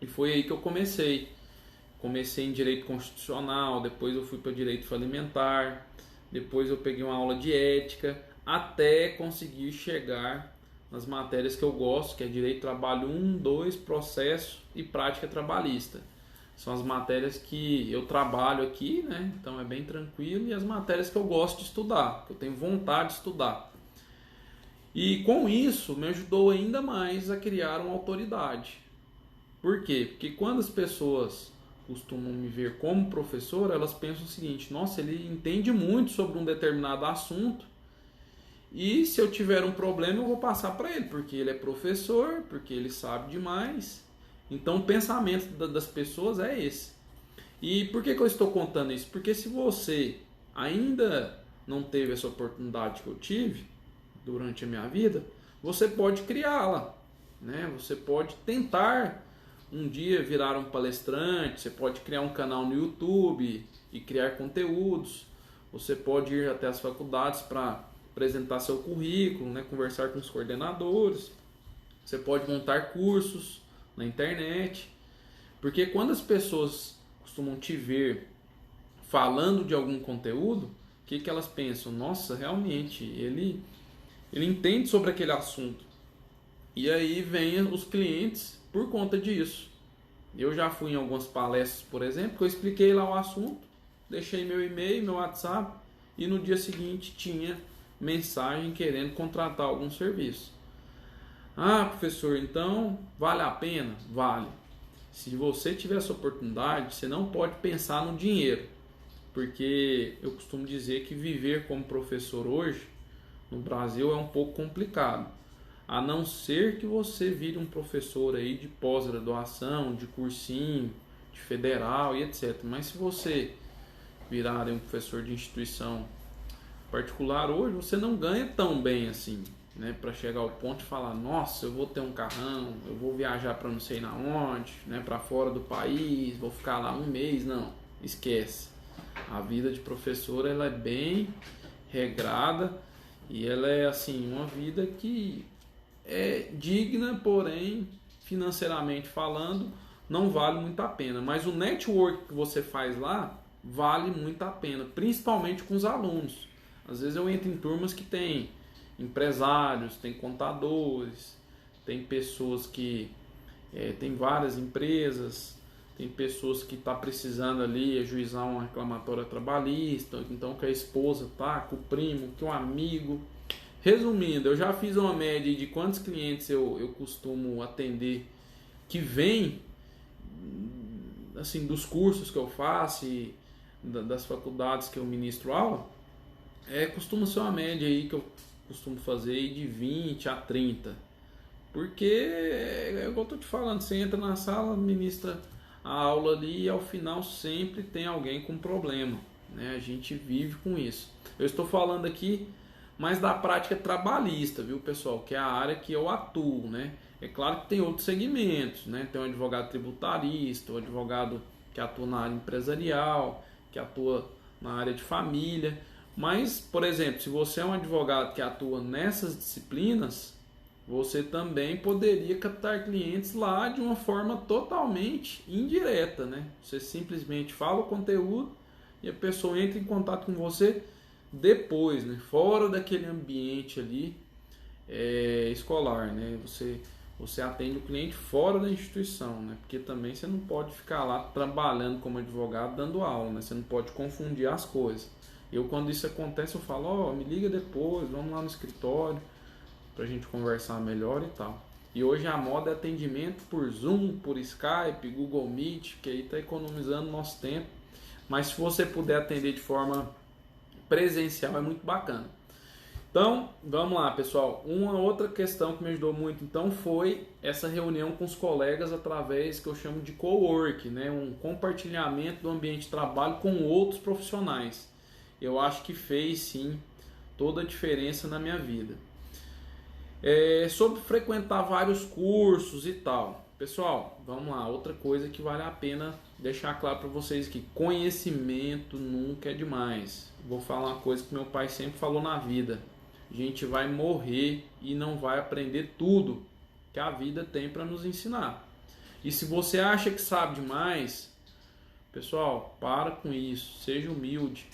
E foi aí que eu comecei. Comecei em Direito Constitucional, depois eu fui para Direito Falimentar, depois eu peguei uma aula de Ética, até conseguir chegar nas matérias que eu gosto, que é Direito Trabalho 1, 2, Processo e Prática Trabalhista. São as matérias que eu trabalho aqui, né? Então é bem tranquilo, e as matérias que eu gosto de estudar, que eu tenho vontade de estudar. E com isso me ajudou ainda mais a criar uma autoridade. Por quê? Porque quando as pessoas costumam me ver como professor, elas pensam o seguinte: nossa, ele entende muito sobre um determinado assunto, e se eu tiver um problema eu vou passar para ele, porque ele é professor, porque ele sabe demais. Então o pensamento das pessoas é esse. E por que eu estou contando isso? Porque se você ainda não teve essa oportunidade que eu tive durante a minha vida, você pode criá-la, né? Você pode tentar um dia virar um palestrante, você pode criar um canal no YouTube e criar conteúdos, você pode ir até as faculdades para apresentar seu currículo, né? Conversar com os coordenadores, você pode montar cursos na internet, porque quando as pessoas costumam te ver falando de algum conteúdo, o que elas pensam? Nossa, realmente, ele entende sobre aquele assunto. E aí vem os clientes por conta disso. Eu já fui em algumas palestras, por exemplo, que eu expliquei lá o assunto, deixei meu e-mail, meu WhatsApp, e no dia seguinte tinha mensagem querendo contratar algum serviço. Ah, professor, então vale a pena? Vale. Se você tiver essa oportunidade, você não pode pensar no dinheiro, porque eu costumo dizer que viver como professor hoje no Brasil é um pouco complicado, a não ser que você vire um professor aí de pós-graduação, de cursinho, de federal e etc. Mas se você virar um professor de instituição particular hoje, você não ganha tão bem assim, né? Para chegar ao ponto de falar: nossa, eu vou ter um carrão, eu vou viajar para não sei na onde, né? Para fora do país, vou ficar lá um mês. Não, esquece. A vida de professor, ela é bem regrada, e ela é assim, uma vida que é digna, porém financeiramente falando não vale muito a pena. Mas o network que você faz lá vale muito a pena, principalmente com os alunos. Às vezes eu entro em turmas que tem empresários, tem contadores, tem pessoas que tem várias empresas, tem pessoas que estão precisando ali ajuizar uma reclamatória trabalhista, então que a esposa tá, com o primo, que um amigo. Resumindo, eu já fiz uma média de quantos clientes eu costumo atender que vêm assim, dos cursos que eu faço e das faculdades que eu ministro aula. Costuma ser uma média aí que eu costumo fazer de 20 a 30. Porque é o que eu estou te falando, você entra na sala, ministra a aula ali e ao final sempre tem alguém com problema, né? A gente vive com isso. Eu estou falando aqui mais da prática trabalhista, viu, pessoal? Que é a área que eu atuo, né? É claro que tem outros segmentos, né? Tem um advogado tributarista, um advogado que atua na área empresarial, que atua na área de família. Mas, por exemplo, se você é um advogado que atua nessas disciplinas, você também poderia captar clientes lá de uma forma totalmente indireta, né? Você simplesmente fala o conteúdo e a pessoa entra em contato com você depois, né? Fora daquele ambiente ali escolar, né? Você atende o cliente fora da instituição, né? Porque também você não pode ficar lá trabalhando como advogado dando aula, né? Você não pode confundir as coisas. Eu, quando isso acontece, eu falo: me liga depois, vamos lá no escritório pra gente conversar melhor e tal. E hoje a moda é atendimento por Zoom, por Skype, Google Meet, que aí tá economizando nosso tempo. Mas se você puder atender de forma presencial, é muito bacana. Então, vamos lá, pessoal. Uma outra questão que me ajudou muito, então, foi essa reunião com os colegas através que eu chamo de co-work, né? Um compartilhamento do ambiente de trabalho com outros profissionais. Eu acho que fez, sim, toda a diferença na minha vida. Sobre frequentar vários cursos e tal. Pessoal, vamos lá. Outra coisa que vale a pena deixar claro para vocês aqui: conhecimento nunca é demais. Vou falar uma coisa que meu pai sempre falou na vida: a gente vai morrer e não vai aprender tudo que a vida tem para nos ensinar. E se você acha que sabe demais, pessoal, para com isso, seja humilde.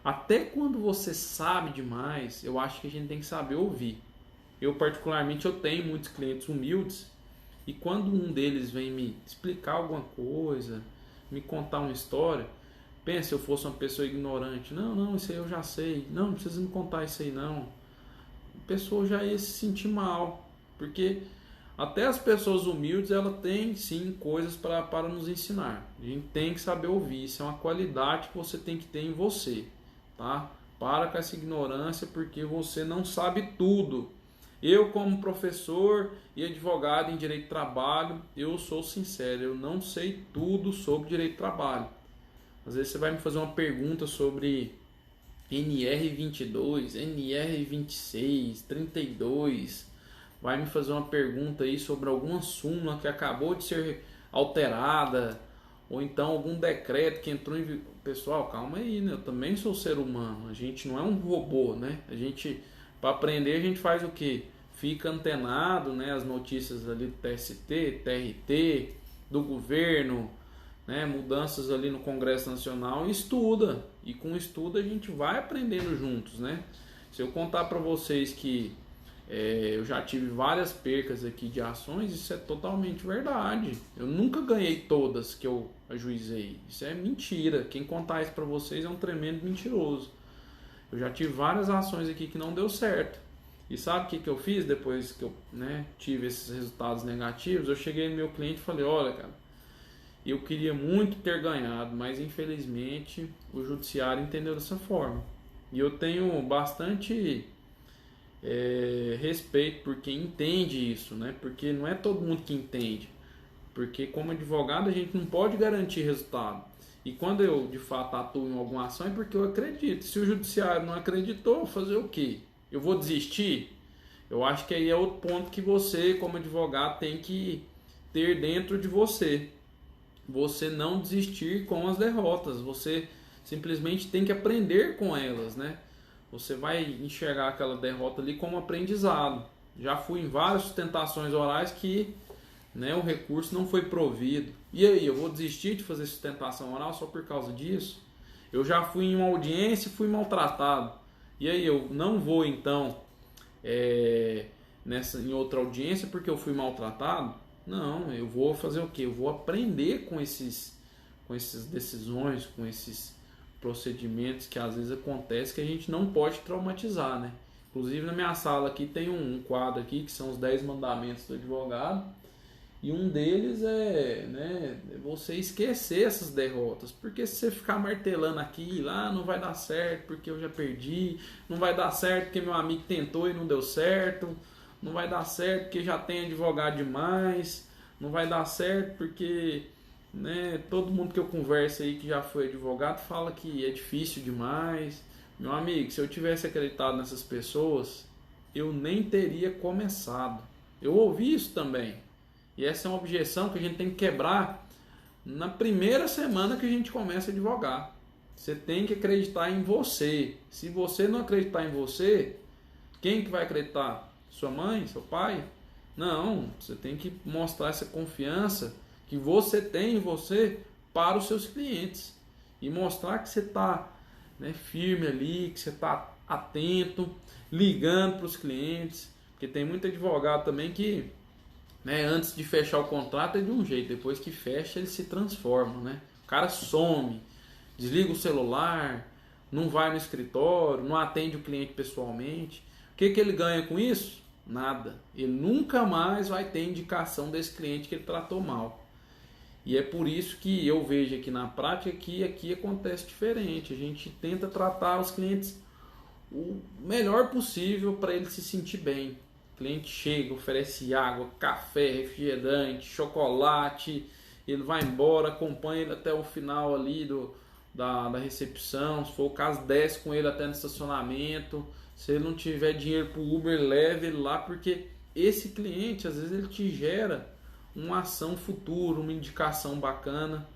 Até quando você sabe demais, eu acho que a gente tem que saber ouvir. Eu particularmente eu tenho muitos clientes humildes e quando um deles vem me explicar alguma coisa, me contar uma história, pensa se eu fosse uma pessoa ignorante, não, isso aí eu já sei, não precisa me contar isso aí não. A pessoa já ia se sentir mal, porque até as pessoas humildes, ela tem sim coisas para nos ensinar. A gente tem que saber ouvir, isso é uma qualidade que você tem que ter em você, tá? Para com essa ignorância, porque você não sabe tudo. Eu, como professor e advogado em direito de trabalho, eu sou sincero, eu não sei tudo sobre direito de trabalho. Às vezes você vai me fazer uma pergunta sobre NR22, NR26, 32, vai me fazer uma pergunta aí sobre alguma súmula que acabou de ser alterada, ou então algum decreto que entrou em... Pessoal, calma aí, né? Eu também sou ser humano, a gente não é um robô, né? A gente, para aprender, a gente faz o quê? Fica antenado, né? As notícias ali do TST, TRT, do governo, né? Mudanças ali no Congresso Nacional e estuda. E com estudo a gente vai aprendendo juntos, né? Se eu contar para vocês que eu já tive várias percas aqui de ações, isso é totalmente verdade. Eu nunca ganhei todas que eu ajuizei. Isso é mentira. Quem contar isso para vocês é um tremendo mentiroso. Eu já tive várias ações aqui que não deu certo. E sabe o que eu fiz depois que eu tive esses resultados negativos? Eu cheguei no meu cliente e falei, olha, cara, eu queria muito ter ganhado, mas infelizmente o judiciário entendeu dessa forma. E eu tenho bastante respeito por quem entende isso, né? Porque não é todo mundo que entende. Porque como advogado a gente não pode garantir resultado. E quando eu de fato atuo em alguma ação é porque eu acredito. Se o judiciário não acreditou, fazer o quê? Eu vou desistir? Eu acho que aí é outro ponto que você, como advogado, tem que ter dentro de você. Você não desistir com as derrotas. Você simplesmente tem que aprender com elas, né? Você vai enxergar aquela derrota ali como aprendizado. Já fui em várias sustentações orais que o recurso não foi provido. E aí, eu vou desistir de fazer sustentação oral só por causa disso? Eu já fui em uma audiência e fui maltratado. E aí, eu não vou então em outra audiência porque eu fui maltratado? Não, eu vou fazer o quê? Eu vou aprender com essas decisões, com esses procedimentos que às vezes acontecem que a gente não pode traumatizar, né? Inclusive na minha sala aqui tem um quadro aqui que são os 10 mandamentos do advogado e um deles é você esquecer essas derrotas, porque se você ficar martelando aqui e lá não vai dar certo porque eu já perdi, não vai dar certo porque meu amigo tentou e não deu certo, não vai dar certo porque já tem advogado demais, não vai dar certo porque todo mundo que eu converso aí que já foi advogado fala que é difícil demais. Meu amigo, se eu tivesse acreditado nessas pessoas, eu nem teria começado. Eu ouvi isso também. E essa é uma objeção que a gente tem que quebrar na primeira semana que a gente começa a advogar. Você tem que acreditar em você. Se você não acreditar em você, quem que vai acreditar? Sua mãe? Seu pai? Não, você tem que mostrar essa confiança que você tem em você para os seus clientes e mostrar que você está firme ali, que você está atento, ligando para os clientes, porque tem muito advogado também que antes de fechar o contrato é de um jeito, depois que fecha ele se transforma, né? O cara some, desliga o celular, não vai no escritório, não atende o cliente pessoalmente. O que ele ganha com isso? Nada. Ele nunca mais vai ter indicação desse cliente que ele tratou mal. E é por isso que eu vejo aqui na prática que aqui acontece diferente. A gente tenta tratar os clientes o melhor possível para ele se sentir bem. O cliente chega, oferece água, café, refrigerante, chocolate, ele vai embora, acompanha ele até o final ali da recepção. Se for o caso, desce com ele até no estacionamento. Se ele não tiver dinheiro para o Uber, leve ele lá, porque esse cliente, às vezes, ele te gera uma ação futura, uma indicação bacana.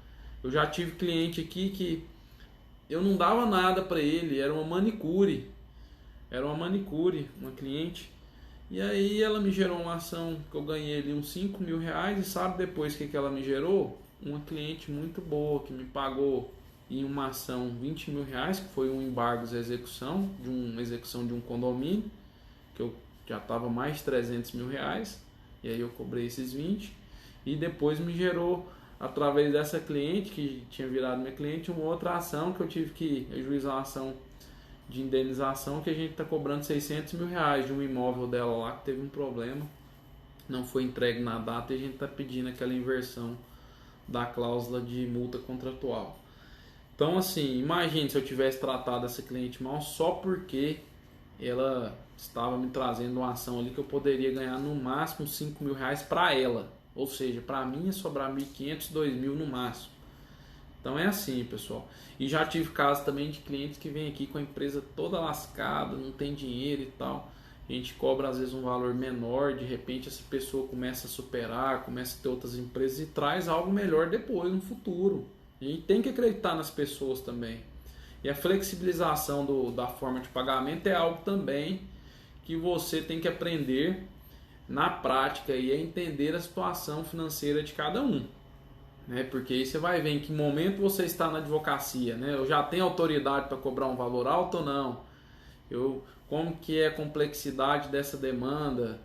Eu já tive cliente aqui que eu não dava nada para ele, era uma manicure, uma cliente, E aí ela me gerou uma ação que eu ganhei ali uns 5 mil reais. E sabe depois que ela me gerou? Uma cliente muito boa que me pagou em uma ação 20 mil reais, que foi um embargo de execução de um condomínio, que eu já estava mais de 300 mil reais. E aí eu cobrei esses 20. E depois me gerou, através dessa cliente, que tinha virado minha cliente, uma outra ação que eu tive que ajuizar uma ação de indenização, que a gente está cobrando 600 mil reais de um imóvel dela lá que teve um problema, não foi entregue na data, e a gente está pedindo aquela inversão da cláusula de multa contratual. Então assim, imagine se eu tivesse tratado essa cliente mal só porque ela estava me trazendo uma ação ali que eu poderia ganhar no máximo 5 mil reais para ela, ou seja, para mim ia sobrar 1.500, 2.000 no máximo. Então é assim, pessoal. E já tive casos também de clientes que vêm aqui com a empresa toda lascada, não tem dinheiro e tal. A gente cobra às vezes um valor menor, de repente essa pessoa começa a superar, começa a ter outras empresas e traz algo melhor depois, no futuro. A gente tem que acreditar nas pessoas também. E a flexibilização da forma de pagamento é algo também que você tem que aprender na prática e é entender a situação financeira de cada um. Né? Porque aí você vai ver em que momento você está na advocacia, né? Eu já tenho autoridade para cobrar um valor alto ou não? Como que é a complexidade dessa demanda?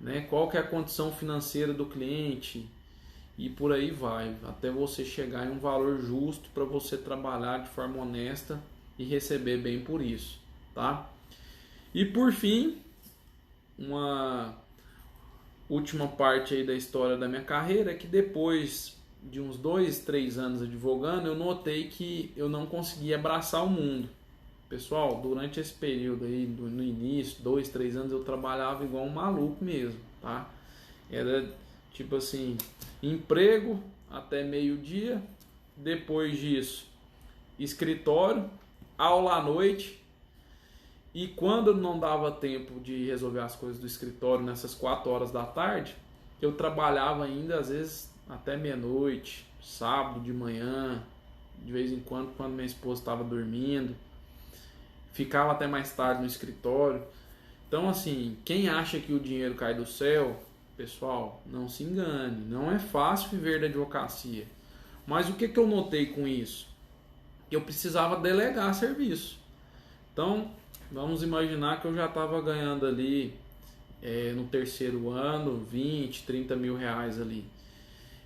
Né? Qual que é a condição financeira do cliente? E por aí vai, até você chegar em um valor justo para você trabalhar de forma honesta e receber bem por isso, tá? E por fim, uma última parte aí da história da minha carreira é que depois de uns 2, 3 anos advogando, eu notei que eu não conseguia abraçar o mundo. Pessoal, durante esse período aí, no início, 2, 3 anos, eu trabalhava igual um maluco mesmo, tá? Era tipo assim, emprego até meio-dia, depois disso, escritório, aula à noite, e quando não dava tempo de resolver as coisas do escritório nessas 4 horas da tarde, eu trabalhava ainda às vezes até meia-noite, sábado de manhã, de vez em quando minha esposa estava dormindo, ficava até mais tarde no escritório. Então assim, quem acha que o dinheiro cai do céu, pessoal, não se engane, não é fácil viver da advocacia. Mas o que eu notei com isso? Eu precisava delegar serviço. Então, vamos imaginar que eu já estava ganhando ali no terceiro ano 20, 30 mil reais ali.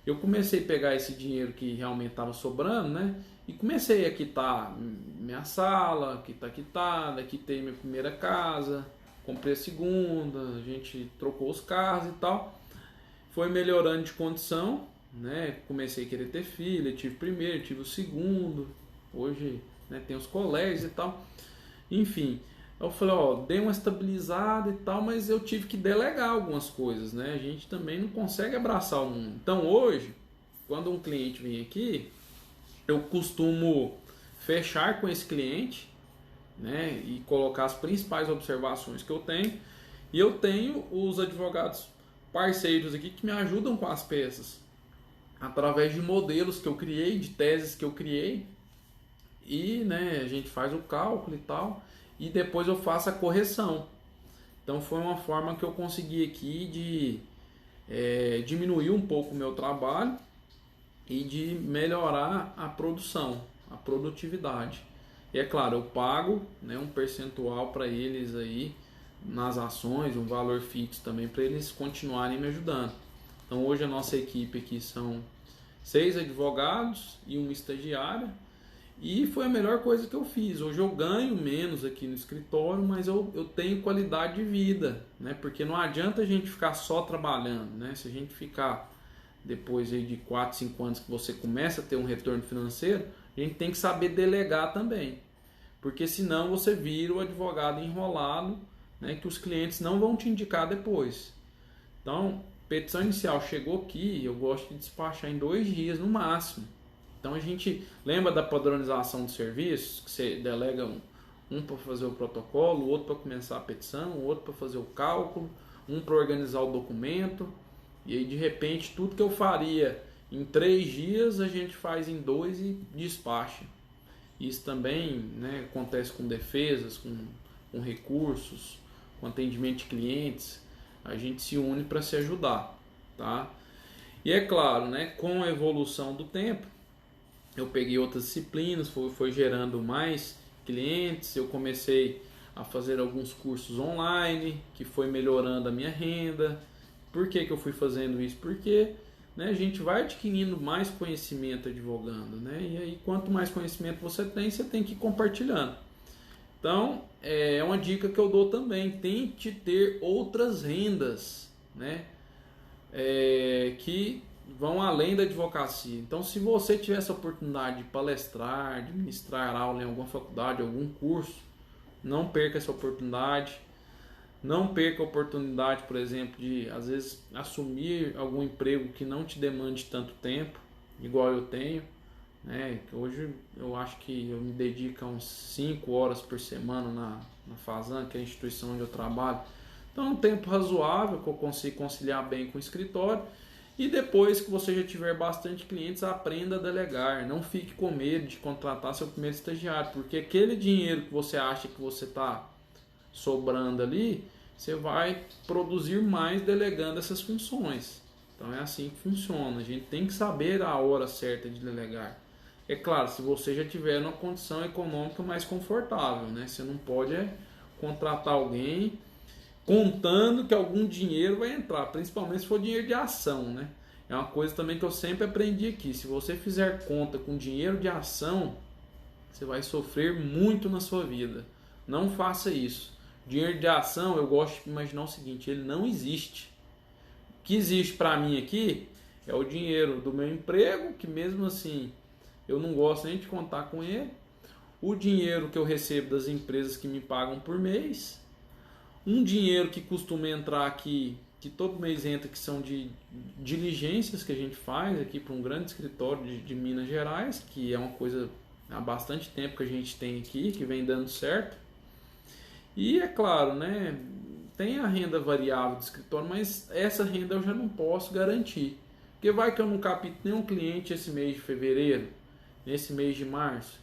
Eu comecei a pegar esse dinheiro que realmente estava sobrando, né? E comecei a quitar minha sala, quitada, quitei minha primeira casa, comprei a segunda, a gente trocou os carros e tal. Foi melhorando de condição, né? Comecei a querer ter filho, tive o primeiro, tive o segundo. Hoje, né, tem os colégios e tal. Enfim, eu falei, dei uma estabilizada e tal, mas eu tive que delegar algumas coisas, né? A gente também não consegue abraçar o mundo. Então hoje, quando um cliente vem aqui, eu costumo fechar com esse cliente, né, e colocar as principais observações que eu tenho, e eu tenho os advogados parceiros aqui que me ajudam com as peças através de modelos que eu criei, de teses que eu criei, e né, a gente faz o cálculo e tal, e depois eu faço a correção. Então foi uma forma que eu consegui aqui de diminuir um pouco o meu trabalho e de melhorar a produção, a produtividade. E é claro, eu pago, né, um percentual para eles aí nas ações, um valor fixo também para eles continuarem me ajudando. Então hoje a nossa equipe aqui são 6 advogados e um estagiário, e foi a melhor coisa que eu fiz. Hoje eu ganho menos aqui no escritório, mas eu tenho qualidade de vida, né? Porque não adianta a gente ficar só trabalhando, né? Se a gente ficar depois aí de 4, 5 anos que você começa a ter um retorno financeiro, a gente tem que saber delegar também, porque senão você vira o advogado enrolado, né, que os clientes não vão te indicar depois. Então, petição inicial chegou aqui, eu gosto de despachar em 2 dias no máximo. Então a gente lembra da padronização de serviços, que você delega um para fazer o protocolo, o outro para começar a petição, o outro para fazer o cálculo, um para organizar o documento, e aí de repente tudo que eu faria em 3 dias a gente faz em 2 e despacha. Isso também, né, acontece com defesas, com recursos, com atendimento de clientes. A gente se une para se ajudar, tá? E é claro, né, com a evolução do tempo, eu peguei outras disciplinas, foi gerando mais clientes, eu comecei a fazer alguns cursos online, que foi melhorando a minha renda. Por que eu fui fazendo isso? Porque, né, a gente vai adquirindo mais conhecimento advogando, né? E aí quanto mais conhecimento você tem que ir compartilhando. Então, é uma dica que eu dou também, tente ter outras rendas, né? Que vão além da advocacia. Então, se você tiver essa oportunidade de palestrar, de ministrar aula em alguma faculdade, algum curso, não perca essa oportunidade. Não perca a oportunidade, por exemplo, de às vezes assumir algum emprego que não te demande tanto tempo, igual eu tenho, né? Hoje eu acho que eu me dedico a uns 5 horas por semana na Fazan, que é a instituição onde eu trabalho. Então é um tempo razoável que eu consigo conciliar bem com o escritório. E depois que você já tiver bastante clientes, aprenda a delegar. Não fique com medo de contratar seu primeiro estagiário, porque aquele dinheiro que você acha que você está sobrando ali, você vai produzir mais delegando essas funções. Então é assim que funciona. A gente tem que saber a hora certa de delegar. É claro, se você já tiver uma condição econômica mais confortável, né? Você não pode contratar alguém contando que algum dinheiro vai entrar, principalmente se for dinheiro de ação, né? É uma coisa também que eu sempre aprendi aqui. Se você fizer conta com dinheiro de ação, você vai sofrer muito na sua vida. Não faça isso. Dinheiro de ação, eu gosto de imaginar o seguinte, ele não existe. O que existe para mim aqui é o dinheiro do meu emprego, que mesmo assim eu não gosto nem de contar com ele. O dinheiro que eu recebo das empresas que me pagam por mês. Um dinheiro que costuma entrar aqui, que todo mês entra, que são de diligências que a gente faz aqui para um grande escritório de Minas Gerais, que é uma coisa há bastante tempo que a gente tem aqui, que vem dando certo. E é claro, né, tem a renda variável do escritório, mas essa renda eu já não posso garantir. Porque vai que eu não capto nenhum cliente esse mês de fevereiro, nesse mês de março.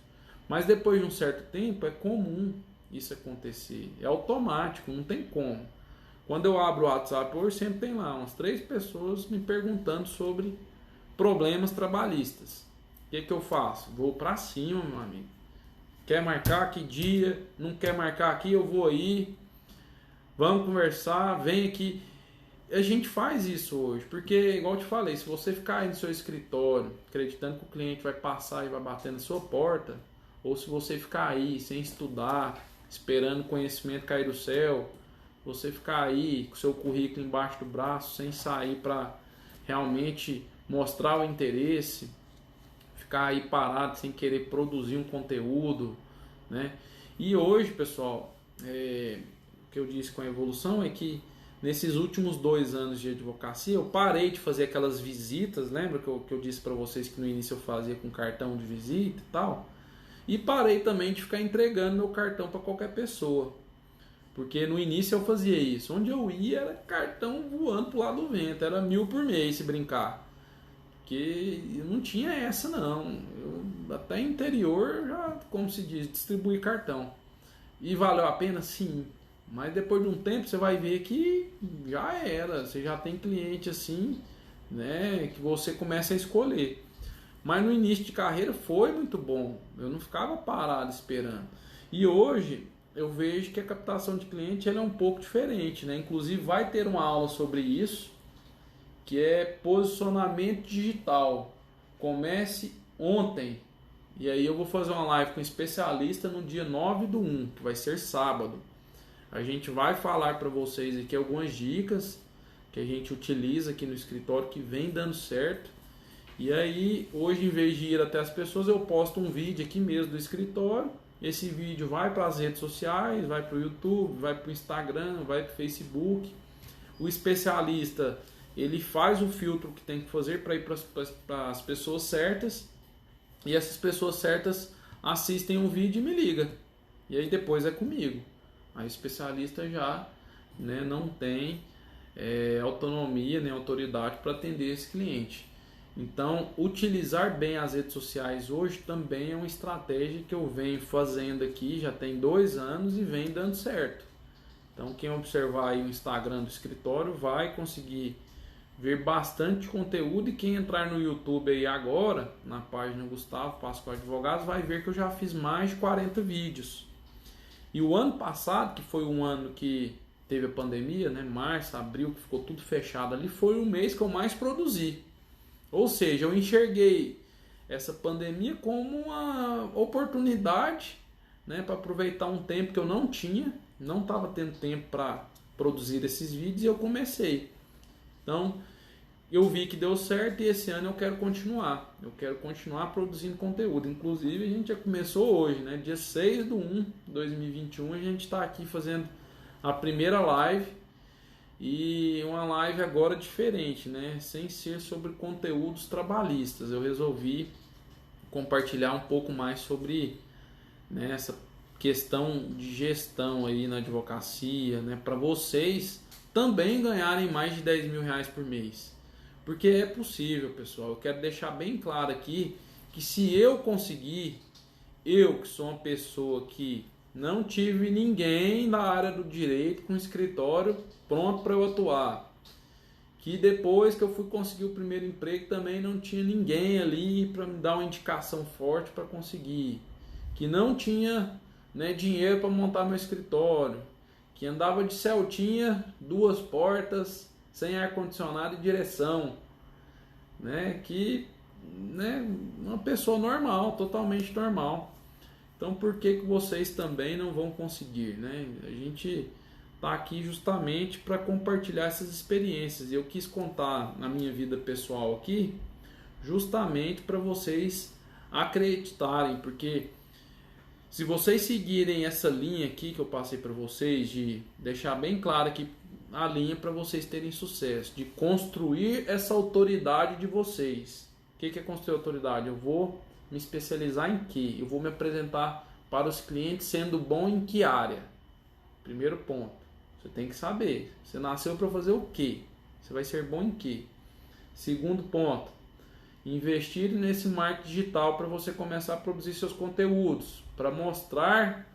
Mas depois de um certo tempo é comum isso acontecer. É automático, não tem como. Quando eu abro o WhatsApp hoje, sempre tem lá umas 3 pessoas me perguntando sobre problemas trabalhistas. O que eu faço? Vou para cima, meu amigo. Quer marcar que dia? Não quer marcar aqui? Eu vou aí. Vamos conversar, vem aqui. A gente faz isso hoje, porque, igual eu te falei, se você ficar aí no seu escritório, acreditando que o cliente vai passar e vai bater na sua porta, ou se você ficar aí sem estudar, esperando o conhecimento cair do céu, você ficar aí com o seu currículo embaixo do braço, sem sair para realmente mostrar o interesse, ficar aí parado sem querer produzir um conteúdo, né? E hoje, pessoal, o que eu disse com a evolução é que nesses últimos 2 anos de advocacia eu parei de fazer aquelas visitas, lembra que eu disse para vocês que no início eu fazia com cartão de visita e tal? E parei também de ficar entregando meu cartão para qualquer pessoa, porque no início eu fazia isso, onde eu ia era cartão voando pro lado do vento, era 1.000 por mês se brincar. Porque não tinha essa não, eu até interior já, como se diz, distribuí cartão. E valeu a pena? Sim, mas depois de um tempo você vai ver que já era, você já tem cliente assim, né, que você começa a escolher. Mas no início de carreira foi muito bom, eu não ficava parado esperando. E hoje eu vejo que a captação de cliente ela é um pouco diferente, né? Inclusive vai ter uma aula sobre isso, que é posicionamento digital. Comece ontem. E aí eu vou fazer uma live com um especialista no dia 9/1, que vai ser sábado. A gente vai falar para vocês aqui algumas dicas que a gente utiliza aqui no escritório que vem dando certo. E aí hoje, em vez de ir até as pessoas, eu posto um vídeo aqui mesmo do escritório. Esse vídeo vai para as redes sociais, vai para o YouTube, vai para o Instagram, vai para o Facebook. O especialista ele faz o filtro que tem que fazer para ir para as pessoas certas, e essas pessoas certas assistem um vídeo e me ligam, e aí depois é comigo. Aí o especialista já, né, não tem autonomia nem autoridade para atender esse cliente. Então utilizar bem as redes sociais hoje também é uma estratégia que eu venho fazendo aqui já tem 2 anos e vem dando certo. Então quem observar aí o Instagram do escritório vai conseguir ver bastante conteúdo, e quem entrar no YouTube aí agora, na página Gustavo Pascoal Advogados, vai ver que eu já fiz mais de 40 vídeos. E o ano passado, que foi um ano que teve a pandemia, né, março, abril, que ficou tudo fechado ali, foi o mês que eu mais produzi. Ou seja, eu enxerguei essa pandemia como uma oportunidade, né, para aproveitar um tempo que eu não tinha, não estava tendo tempo para produzir esses vídeos, e eu comecei. Então, eu vi que deu certo, e esse ano eu quero continuar. Eu quero continuar produzindo conteúdo. Inclusive, a gente já começou hoje, né? Dia 6/1/2021, a gente está aqui fazendo a primeira live. E uma live agora diferente, né? Sem ser sobre conteúdos trabalhistas. Eu resolvi compartilhar um pouco mais sobre, né, essa questão de gestão aí na advocacia, né? Para vocês também ganharem mais de R$10.000 por mês. Porque é possível, pessoal. Eu quero deixar bem claro aqui que se eu conseguir, eu que sou uma pessoa que não tive ninguém na área do direito com escritório pronto para eu atuar, que depois que eu fui conseguir o primeiro emprego também não tinha ninguém ali para me dar uma indicação forte para conseguir, que não tinha, né, dinheiro para montar meu escritório, que andava de Celtinha, 2 portas, sem ar-condicionado e direção, né? Que, né, uma pessoa normal, totalmente normal. Então, por que vocês também não vão conseguir, né? A gente está aqui justamente para compartilhar essas experiências. E eu quis contar na minha vida pessoal aqui, justamente para vocês acreditarem, porque se vocês seguirem essa linha aqui que eu passei para vocês, de deixar bem claro aqui a linha para vocês terem sucesso, de construir essa autoridade de vocês. O que é construir autoridade? Eu vou me especializar em quê? Eu vou me apresentar para os clientes sendo bom em que área? Primeiro ponto, você tem que saber. Você nasceu para fazer o quê? Você vai ser bom em quê? Segundo ponto, investir nesse marketing digital para você começar a produzir seus conteúdos, para mostrar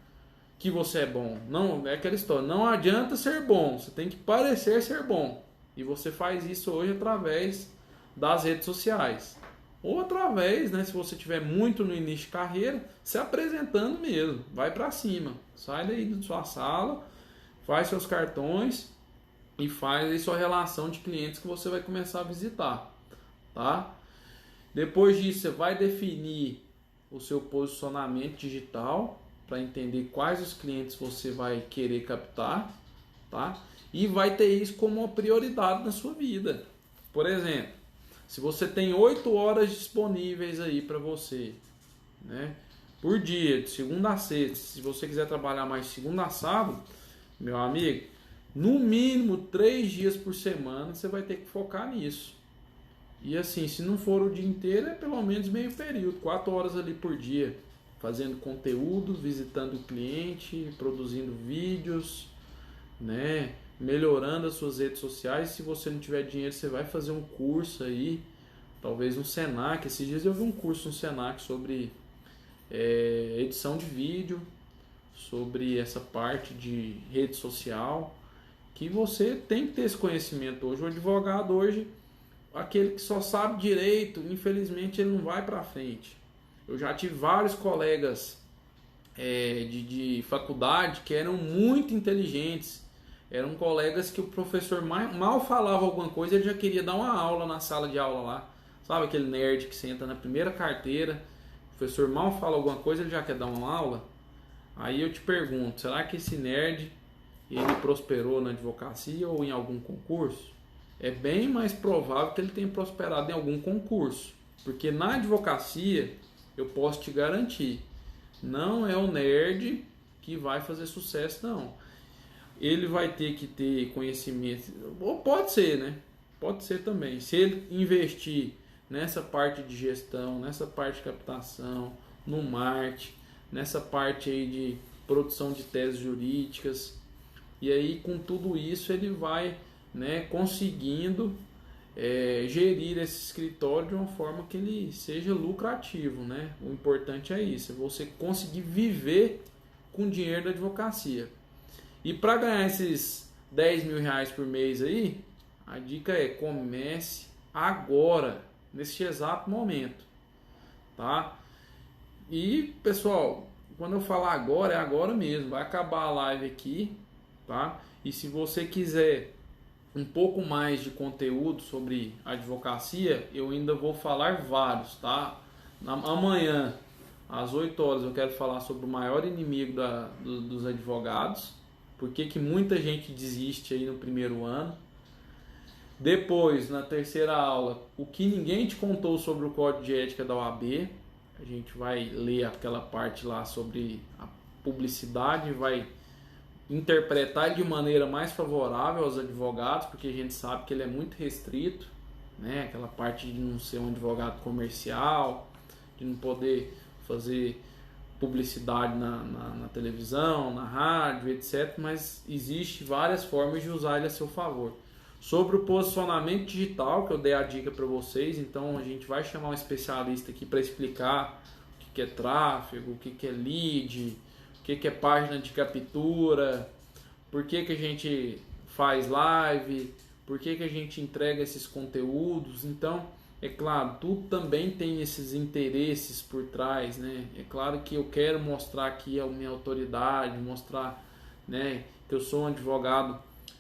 que você é bom. Não é aquela história, não adianta ser bom, você tem que parecer ser bom. E você faz isso hoje através das redes sociais. Ou através, né, se você tiver muito no início de carreira, se apresentando mesmo. Vai para cima. Sai daí da sua sala, faz seus cartões e faz aí sua relação de clientes que você vai começar a visitar, tá? Depois disso, você vai definir o seu posicionamento digital para entender quais os clientes você vai querer captar, tá? E vai ter isso como uma prioridade na sua vida. Por exemplo, se você tem 8 horas disponíveis aí para você, né, por dia, de segunda a sexta, se você quiser trabalhar mais de segunda a sábado, meu amigo, no mínimo 3 dias por semana você vai ter que focar nisso. E assim, se não for o dia inteiro, é pelo menos meio período, 4 horas ali por dia, fazendo conteúdo, visitando o cliente, produzindo vídeos, né, melhorando as suas redes sociais. Se você não tiver dinheiro, você vai fazer um curso aí, talvez no Senac. Esses dias eu vi um curso no Senac sobre edição de vídeo, sobre essa parte de rede social, que você tem que ter esse conhecimento hoje. O advogado hoje, aquele que só sabe direito, infelizmente ele não vai para frente. Eu já tive vários colegas de faculdade que eram muito inteligentes. Eram colegas que o professor mal falava alguma coisa, ele já queria dar uma aula na sala de aula lá. Sabe aquele nerd que senta na primeira carteira, o professor mal fala alguma coisa, ele já quer dar uma aula? Aí eu te pergunto, será que esse nerd ele prosperou na advocacia ou em algum concurso? É bem mais provável que ele tenha prosperado em algum concurso. Porque na advocacia, eu posso te garantir, não é o nerd que vai fazer sucesso, não. Ele vai ter que ter conhecimento, ou pode ser, né? Pode ser também. Se ele investir nessa parte de gestão, nessa parte de captação, no marketing, nessa parte aí de produção de teses jurídicas, e aí com tudo isso ele vai, né, conseguindo gerir esse escritório de uma forma que ele seja lucrativo, né? O importante é isso, é você conseguir viver com o dinheiro da advocacia. E para ganhar esses 10 mil reais por mês aí, a dica é comece agora, neste exato momento, tá? E pessoal, quando eu falar agora, é agora mesmo, vai acabar a live aqui, tá? E se você quiser um pouco mais de conteúdo sobre advocacia, eu ainda vou falar vários, tá? Amanhã, às 8 horas, eu quero falar sobre o maior inimigo dos advogados, por que muita gente desiste aí no primeiro ano. Depois, na terceira aula, o que ninguém te contou sobre o Código de Ética da OAB. A gente vai ler aquela parte lá sobre a publicidade, vai interpretar de maneira mais favorável aos advogados, porque a gente sabe que ele é muito restrito, né? Aquela parte de não ser um advogado comercial, de não poder fazer publicidade na televisão, na rádio, etc. Mas existe várias formas de usar ele a seu favor. Sobre o posicionamento digital, que eu dei a dica para vocês, então a gente vai chamar um especialista aqui para explicar o que é tráfego, o que é lead, o que é página de captura, por que a gente faz live, por que a gente entrega esses conteúdos. Então, é claro, tudo também tem esses interesses por trás, né? É claro que eu quero mostrar aqui a minha autoridade, mostrar, né, que eu sou um advogado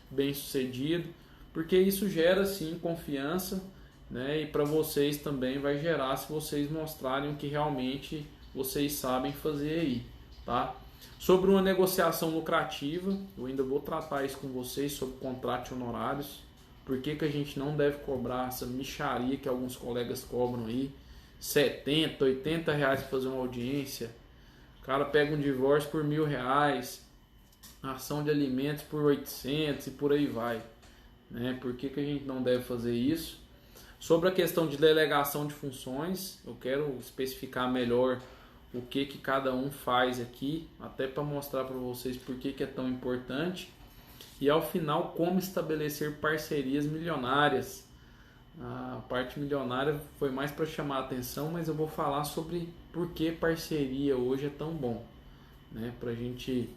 bem sucedido, porque isso gera sim confiança, né? E para vocês também vai gerar se vocês mostrarem o que realmente vocês sabem fazer aí, tá? Sobre uma negociação lucrativa, eu ainda vou tratar isso com vocês sobre contratos honorários. Por que a gente não deve cobrar essa mixaria que alguns colegas cobram aí, 70, 80 reais para fazer uma audiência. O cara pega um divórcio por R$1.000, ação de alimentos por 800 e por aí vai. Né? Por que a gente não deve fazer isso? Sobre a questão de delegação de funções, eu quero especificar melhor o que cada um faz aqui, até para mostrar para vocês por que é tão importante. E ao final, como estabelecer parcerias milionárias. A parte milionária foi mais para chamar a atenção, mas eu vou falar sobre por que parceria hoje é tão bom, né? Para a gente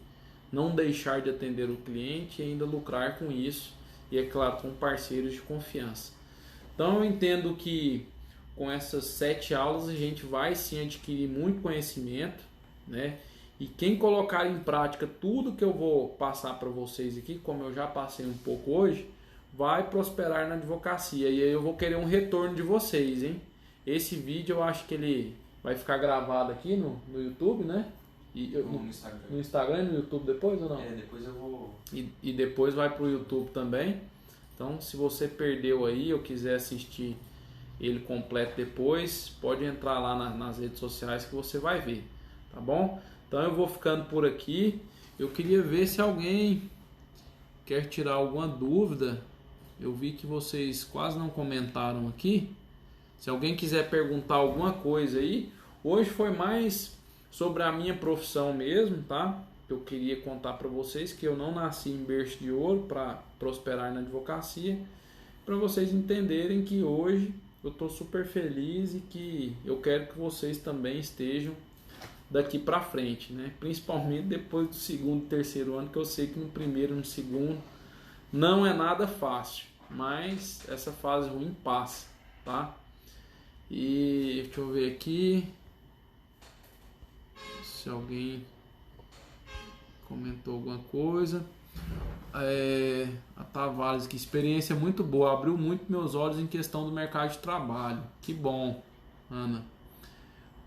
não deixar de atender o cliente e ainda lucrar com isso. E é claro, com parceiros de confiança. Então eu entendo que com essas 7 aulas a gente vai sim adquirir muito conhecimento, né? E quem colocar em prática tudo que eu vou passar para vocês aqui, como eu já passei um pouco hoje, vai prosperar na advocacia. E aí eu vou querer um retorno de vocês, hein? Esse vídeo eu acho que ele vai ficar gravado aqui no YouTube, né? No Instagram e no YouTube depois ou não? Depois eu vou... E depois vai para o YouTube também. Então, se você perdeu aí ou quiser assistir ele completo depois, pode entrar lá nas redes sociais que você vai ver, tá bom? Então eu vou ficando por aqui. Eu queria ver se alguém quer tirar alguma dúvida. Eu vi que vocês quase não comentaram aqui. Se alguém quiser perguntar alguma coisa aí, hoje foi mais sobre a minha profissão mesmo, tá? Eu queria contar para vocês que eu não nasci em berço de ouro para prosperar na advocacia, para vocês entenderem que hoje eu estou super feliz e que eu quero que vocês também estejam daqui para frente, né? Principalmente depois do segundo e terceiro ano, que eu sei que no primeiro e no segundo não é nada fácil, mas essa fase ruim passa, tá? E deixa eu ver aqui se alguém comentou alguma coisa. A Tavares, que experiência muito boa, abriu muito meus olhos em questão do mercado de trabalho. Que bom, Ana.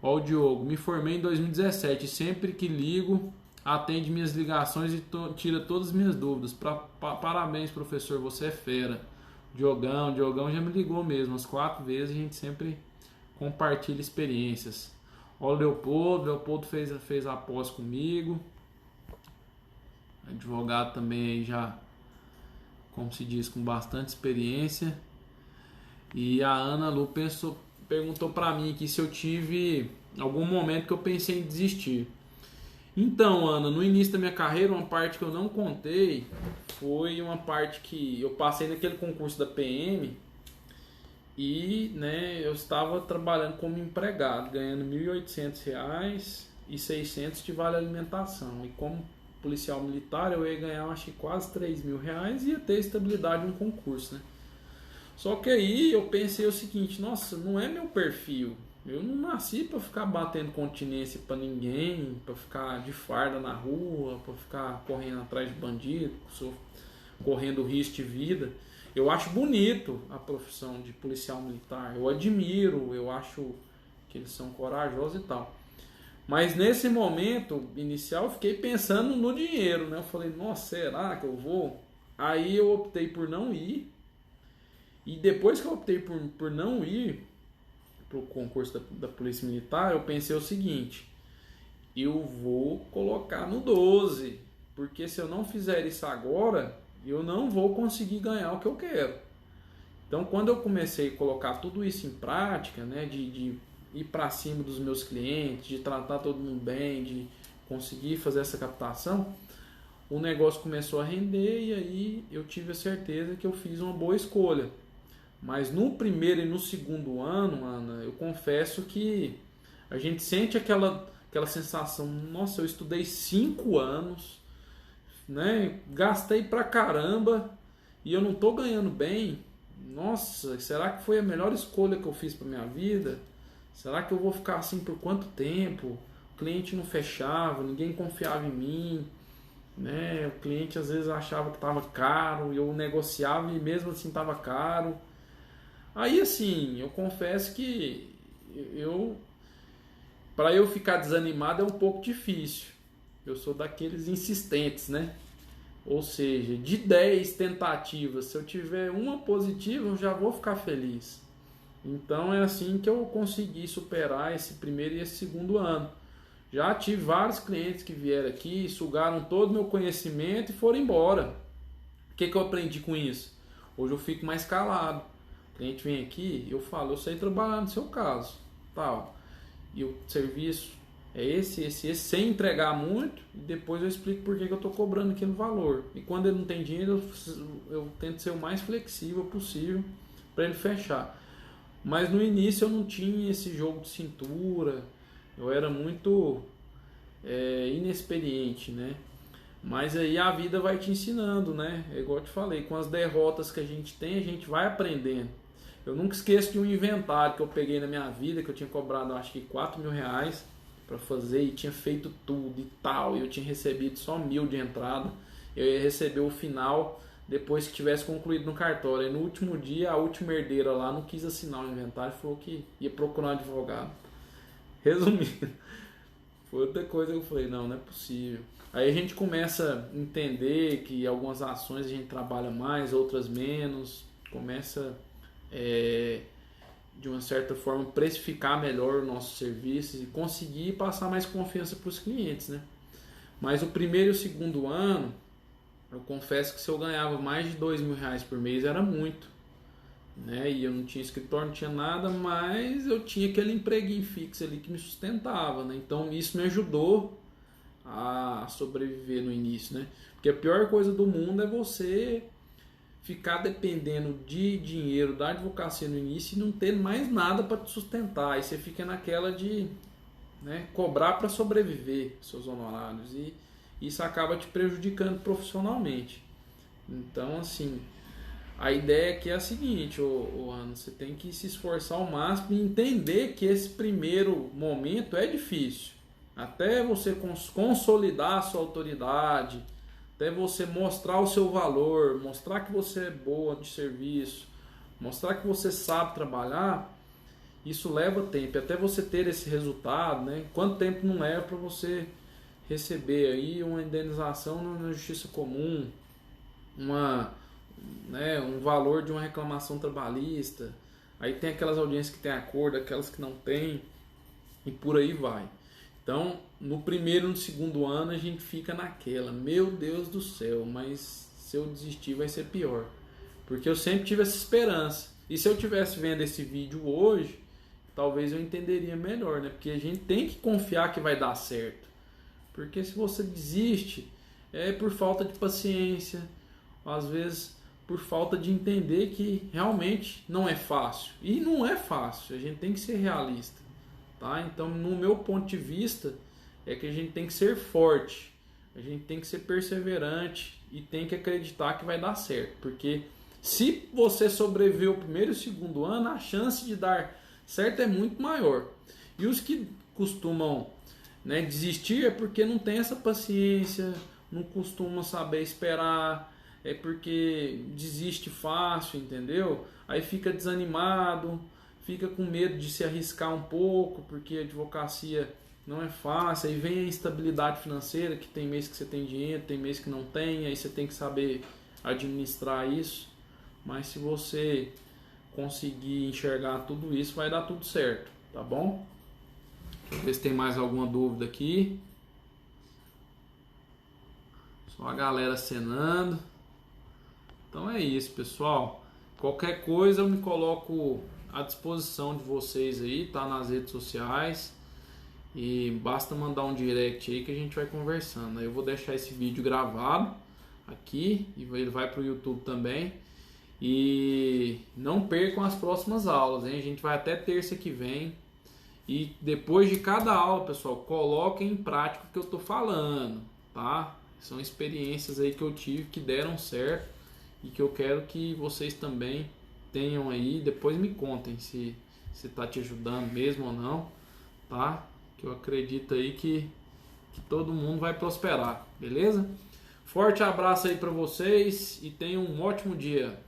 Ó, o Diogo, me formei em 2017, sempre que ligo, atende minhas ligações e tira todas as minhas dúvidas. Parabéns, professor, você é fera. Diogão já me ligou mesmo, umas 4 vezes, a gente sempre compartilha experiências. Ó, o Leopoldo fez a pós comigo. Advogado também aí já, como se diz, com bastante experiência. E a Ana Lu perguntou para mim aqui se eu tive algum momento que eu pensei em desistir. Então, Ana, no início da minha carreira, uma parte que eu não contei foi uma parte que eu passei naquele concurso da PM e, né, eu estava trabalhando como empregado, ganhando R$ 1.800 e R$ 600 de vale alimentação. E como policial militar, eu ia ganhar acho que quase R$ 3.000 e ia ter estabilidade no concurso, né? Só que aí eu pensei o seguinte, nossa, não é meu perfil. Eu não nasci para ficar batendo continência para ninguém, para ficar de farda na rua, para ficar correndo atrás de bandido, correndo risco de vida. Eu acho bonito a profissão de policial militar, eu admiro, eu acho que eles são corajosos e tal. Mas nesse momento inicial eu fiquei pensando no dinheiro, né? Eu falei, nossa, será que eu vou? Aí eu optei por não ir. E depois que eu optei por não ir para o concurso da Polícia Militar, eu pensei o seguinte, eu vou colocar no 12, porque se eu não fizer isso agora, eu não vou conseguir ganhar o que eu quero. Então, quando eu comecei a colocar tudo isso em prática, né, de ir para cima dos meus clientes, de tratar todo mundo bem, de conseguir fazer essa captação, o negócio começou a render e aí eu tive a certeza que eu fiz uma boa escolha. Mas no primeiro e no segundo ano, Ana, eu confesso que a gente sente aquela sensação, nossa, eu estudei 5 anos, né? Gastei pra caramba e eu não tô ganhando bem. Nossa, será que foi a melhor escolha que eu fiz para minha vida? Será que eu vou ficar assim por quanto tempo? O cliente não fechava, ninguém confiava em mim, né? O cliente às vezes achava que estava caro e eu negociava e mesmo assim estava caro. Aí assim, eu confesso que para eu ficar desanimado é um pouco difícil. Eu sou daqueles insistentes, né? Ou seja, de 10 tentativas, se eu tiver uma positiva, eu já vou ficar feliz. Então é assim que eu consegui superar esse primeiro e esse segundo ano. Já tive vários clientes que vieram aqui, sugaram todo o meu conhecimento e foram embora. O que eu aprendi com isso? Hoje eu fico mais calado. O cliente vem aqui e eu falo, eu sei trabalhar no seu caso, tal. E o serviço é esse, sem entregar muito, e depois eu explico por que eu estou cobrando aquele valor. E quando ele não tem dinheiro, eu tento ser o mais flexível possível para ele fechar. Mas no início eu não tinha esse jogo de cintura, eu era muito inexperiente, né? Mas aí a vida vai te ensinando, né? É igual eu te falei, com as derrotas que a gente tem, a gente vai aprendendo. Eu nunca esqueço de um inventário que eu peguei na minha vida, que eu tinha cobrado acho que R$ 4.000 para fazer e tinha feito tudo e tal, e eu tinha recebido só 1.000 de entrada. Eu ia receber o final depois que tivesse concluído no cartório. E no último dia, a última herdeira lá não quis assinar o inventário, falou que ia procurar um advogado. Resumindo, foi outra coisa que eu falei, não é possível. Aí a gente começa a entender que algumas ações a gente trabalha mais, outras menos, começa de uma certa forma precificar melhor os nossos serviços e conseguir passar mais confiança para os clientes, né? Mas o primeiro e o segundo ano, eu confesso que se eu ganhava mais de R$ 2.000 por mês era muito, né? E eu não tinha escritório, não tinha nada, mas eu tinha aquele empreguinho fixo ali que me sustentava, né? Então isso me ajudou a sobreviver no início, né? Porque a pior coisa do mundo é você ficar dependendo de dinheiro da advocacia no início e não ter mais nada para te sustentar. Aí você fica naquela de, né, cobrar para sobreviver seus honorários e isso acaba te prejudicando profissionalmente. Então, assim, a ideia aqui é a seguinte, Ana, você tem que se esforçar ao máximo e entender que esse primeiro momento é difícil. Até você consolidar a sua autoridade, até você mostrar o seu valor, mostrar que você é boa de serviço, mostrar que você sabe trabalhar, isso leva tempo. Até você ter esse resultado, né? Quanto tempo não leva para você receber aí uma indenização na justiça comum, um valor de uma reclamação trabalhista, aí tem aquelas audiências que tem acordo, aquelas que não tem, e por aí vai. Então, no primeiro e no segundo ano a gente fica naquela, meu Deus do céu, mas se eu desistir vai ser pior. Porque eu sempre tive essa esperança. E se eu tivesse vendo esse vídeo hoje, talvez eu entenderia melhor, né? Porque a gente tem que confiar que vai dar certo. Porque se você desiste, é por falta de paciência, às vezes por falta de entender que realmente não é fácil. E não é fácil, a gente tem que ser realista. Tá? Então, no meu ponto de vista, é que a gente tem que ser forte. A gente tem que ser perseverante e tem que acreditar que vai dar certo, porque se você sobreviver o primeiro e o segundo ano, a chance de dar certo é muito maior. E os que costumam, né, desistir é porque não tem essa paciência, não costuma saber esperar, é porque desiste fácil, entendeu? Aí fica desanimado, fica com medo de se arriscar um pouco, porque a advocacia não é fácil, aí vem a instabilidade financeira, que tem mês que você tem dinheiro, tem mês que não tem, aí você tem que saber administrar isso. Mas se você conseguir enxergar tudo isso, vai dar tudo certo, tá bom? Deixa eu ver se tem mais alguma dúvida aqui. Só a galera acenando. Então é isso, pessoal. Qualquer coisa eu me coloco à disposição de vocês aí, tá nas redes sociais. E basta mandar um direct aí que a gente vai conversando. Eu vou deixar esse vídeo gravado aqui e ele vai para o YouTube também. E não percam as próximas aulas, hein? A gente vai até terça que vem. E depois de cada aula, pessoal, coloquem em prática o que eu tô falando, tá? São experiências aí que eu tive que deram certo e que eu quero que vocês também tenham aí. Depois me contem se tá te ajudando mesmo ou não, tá? Que eu acredito aí que todo mundo vai prosperar, beleza? Forte abraço aí para vocês e tenham um ótimo dia.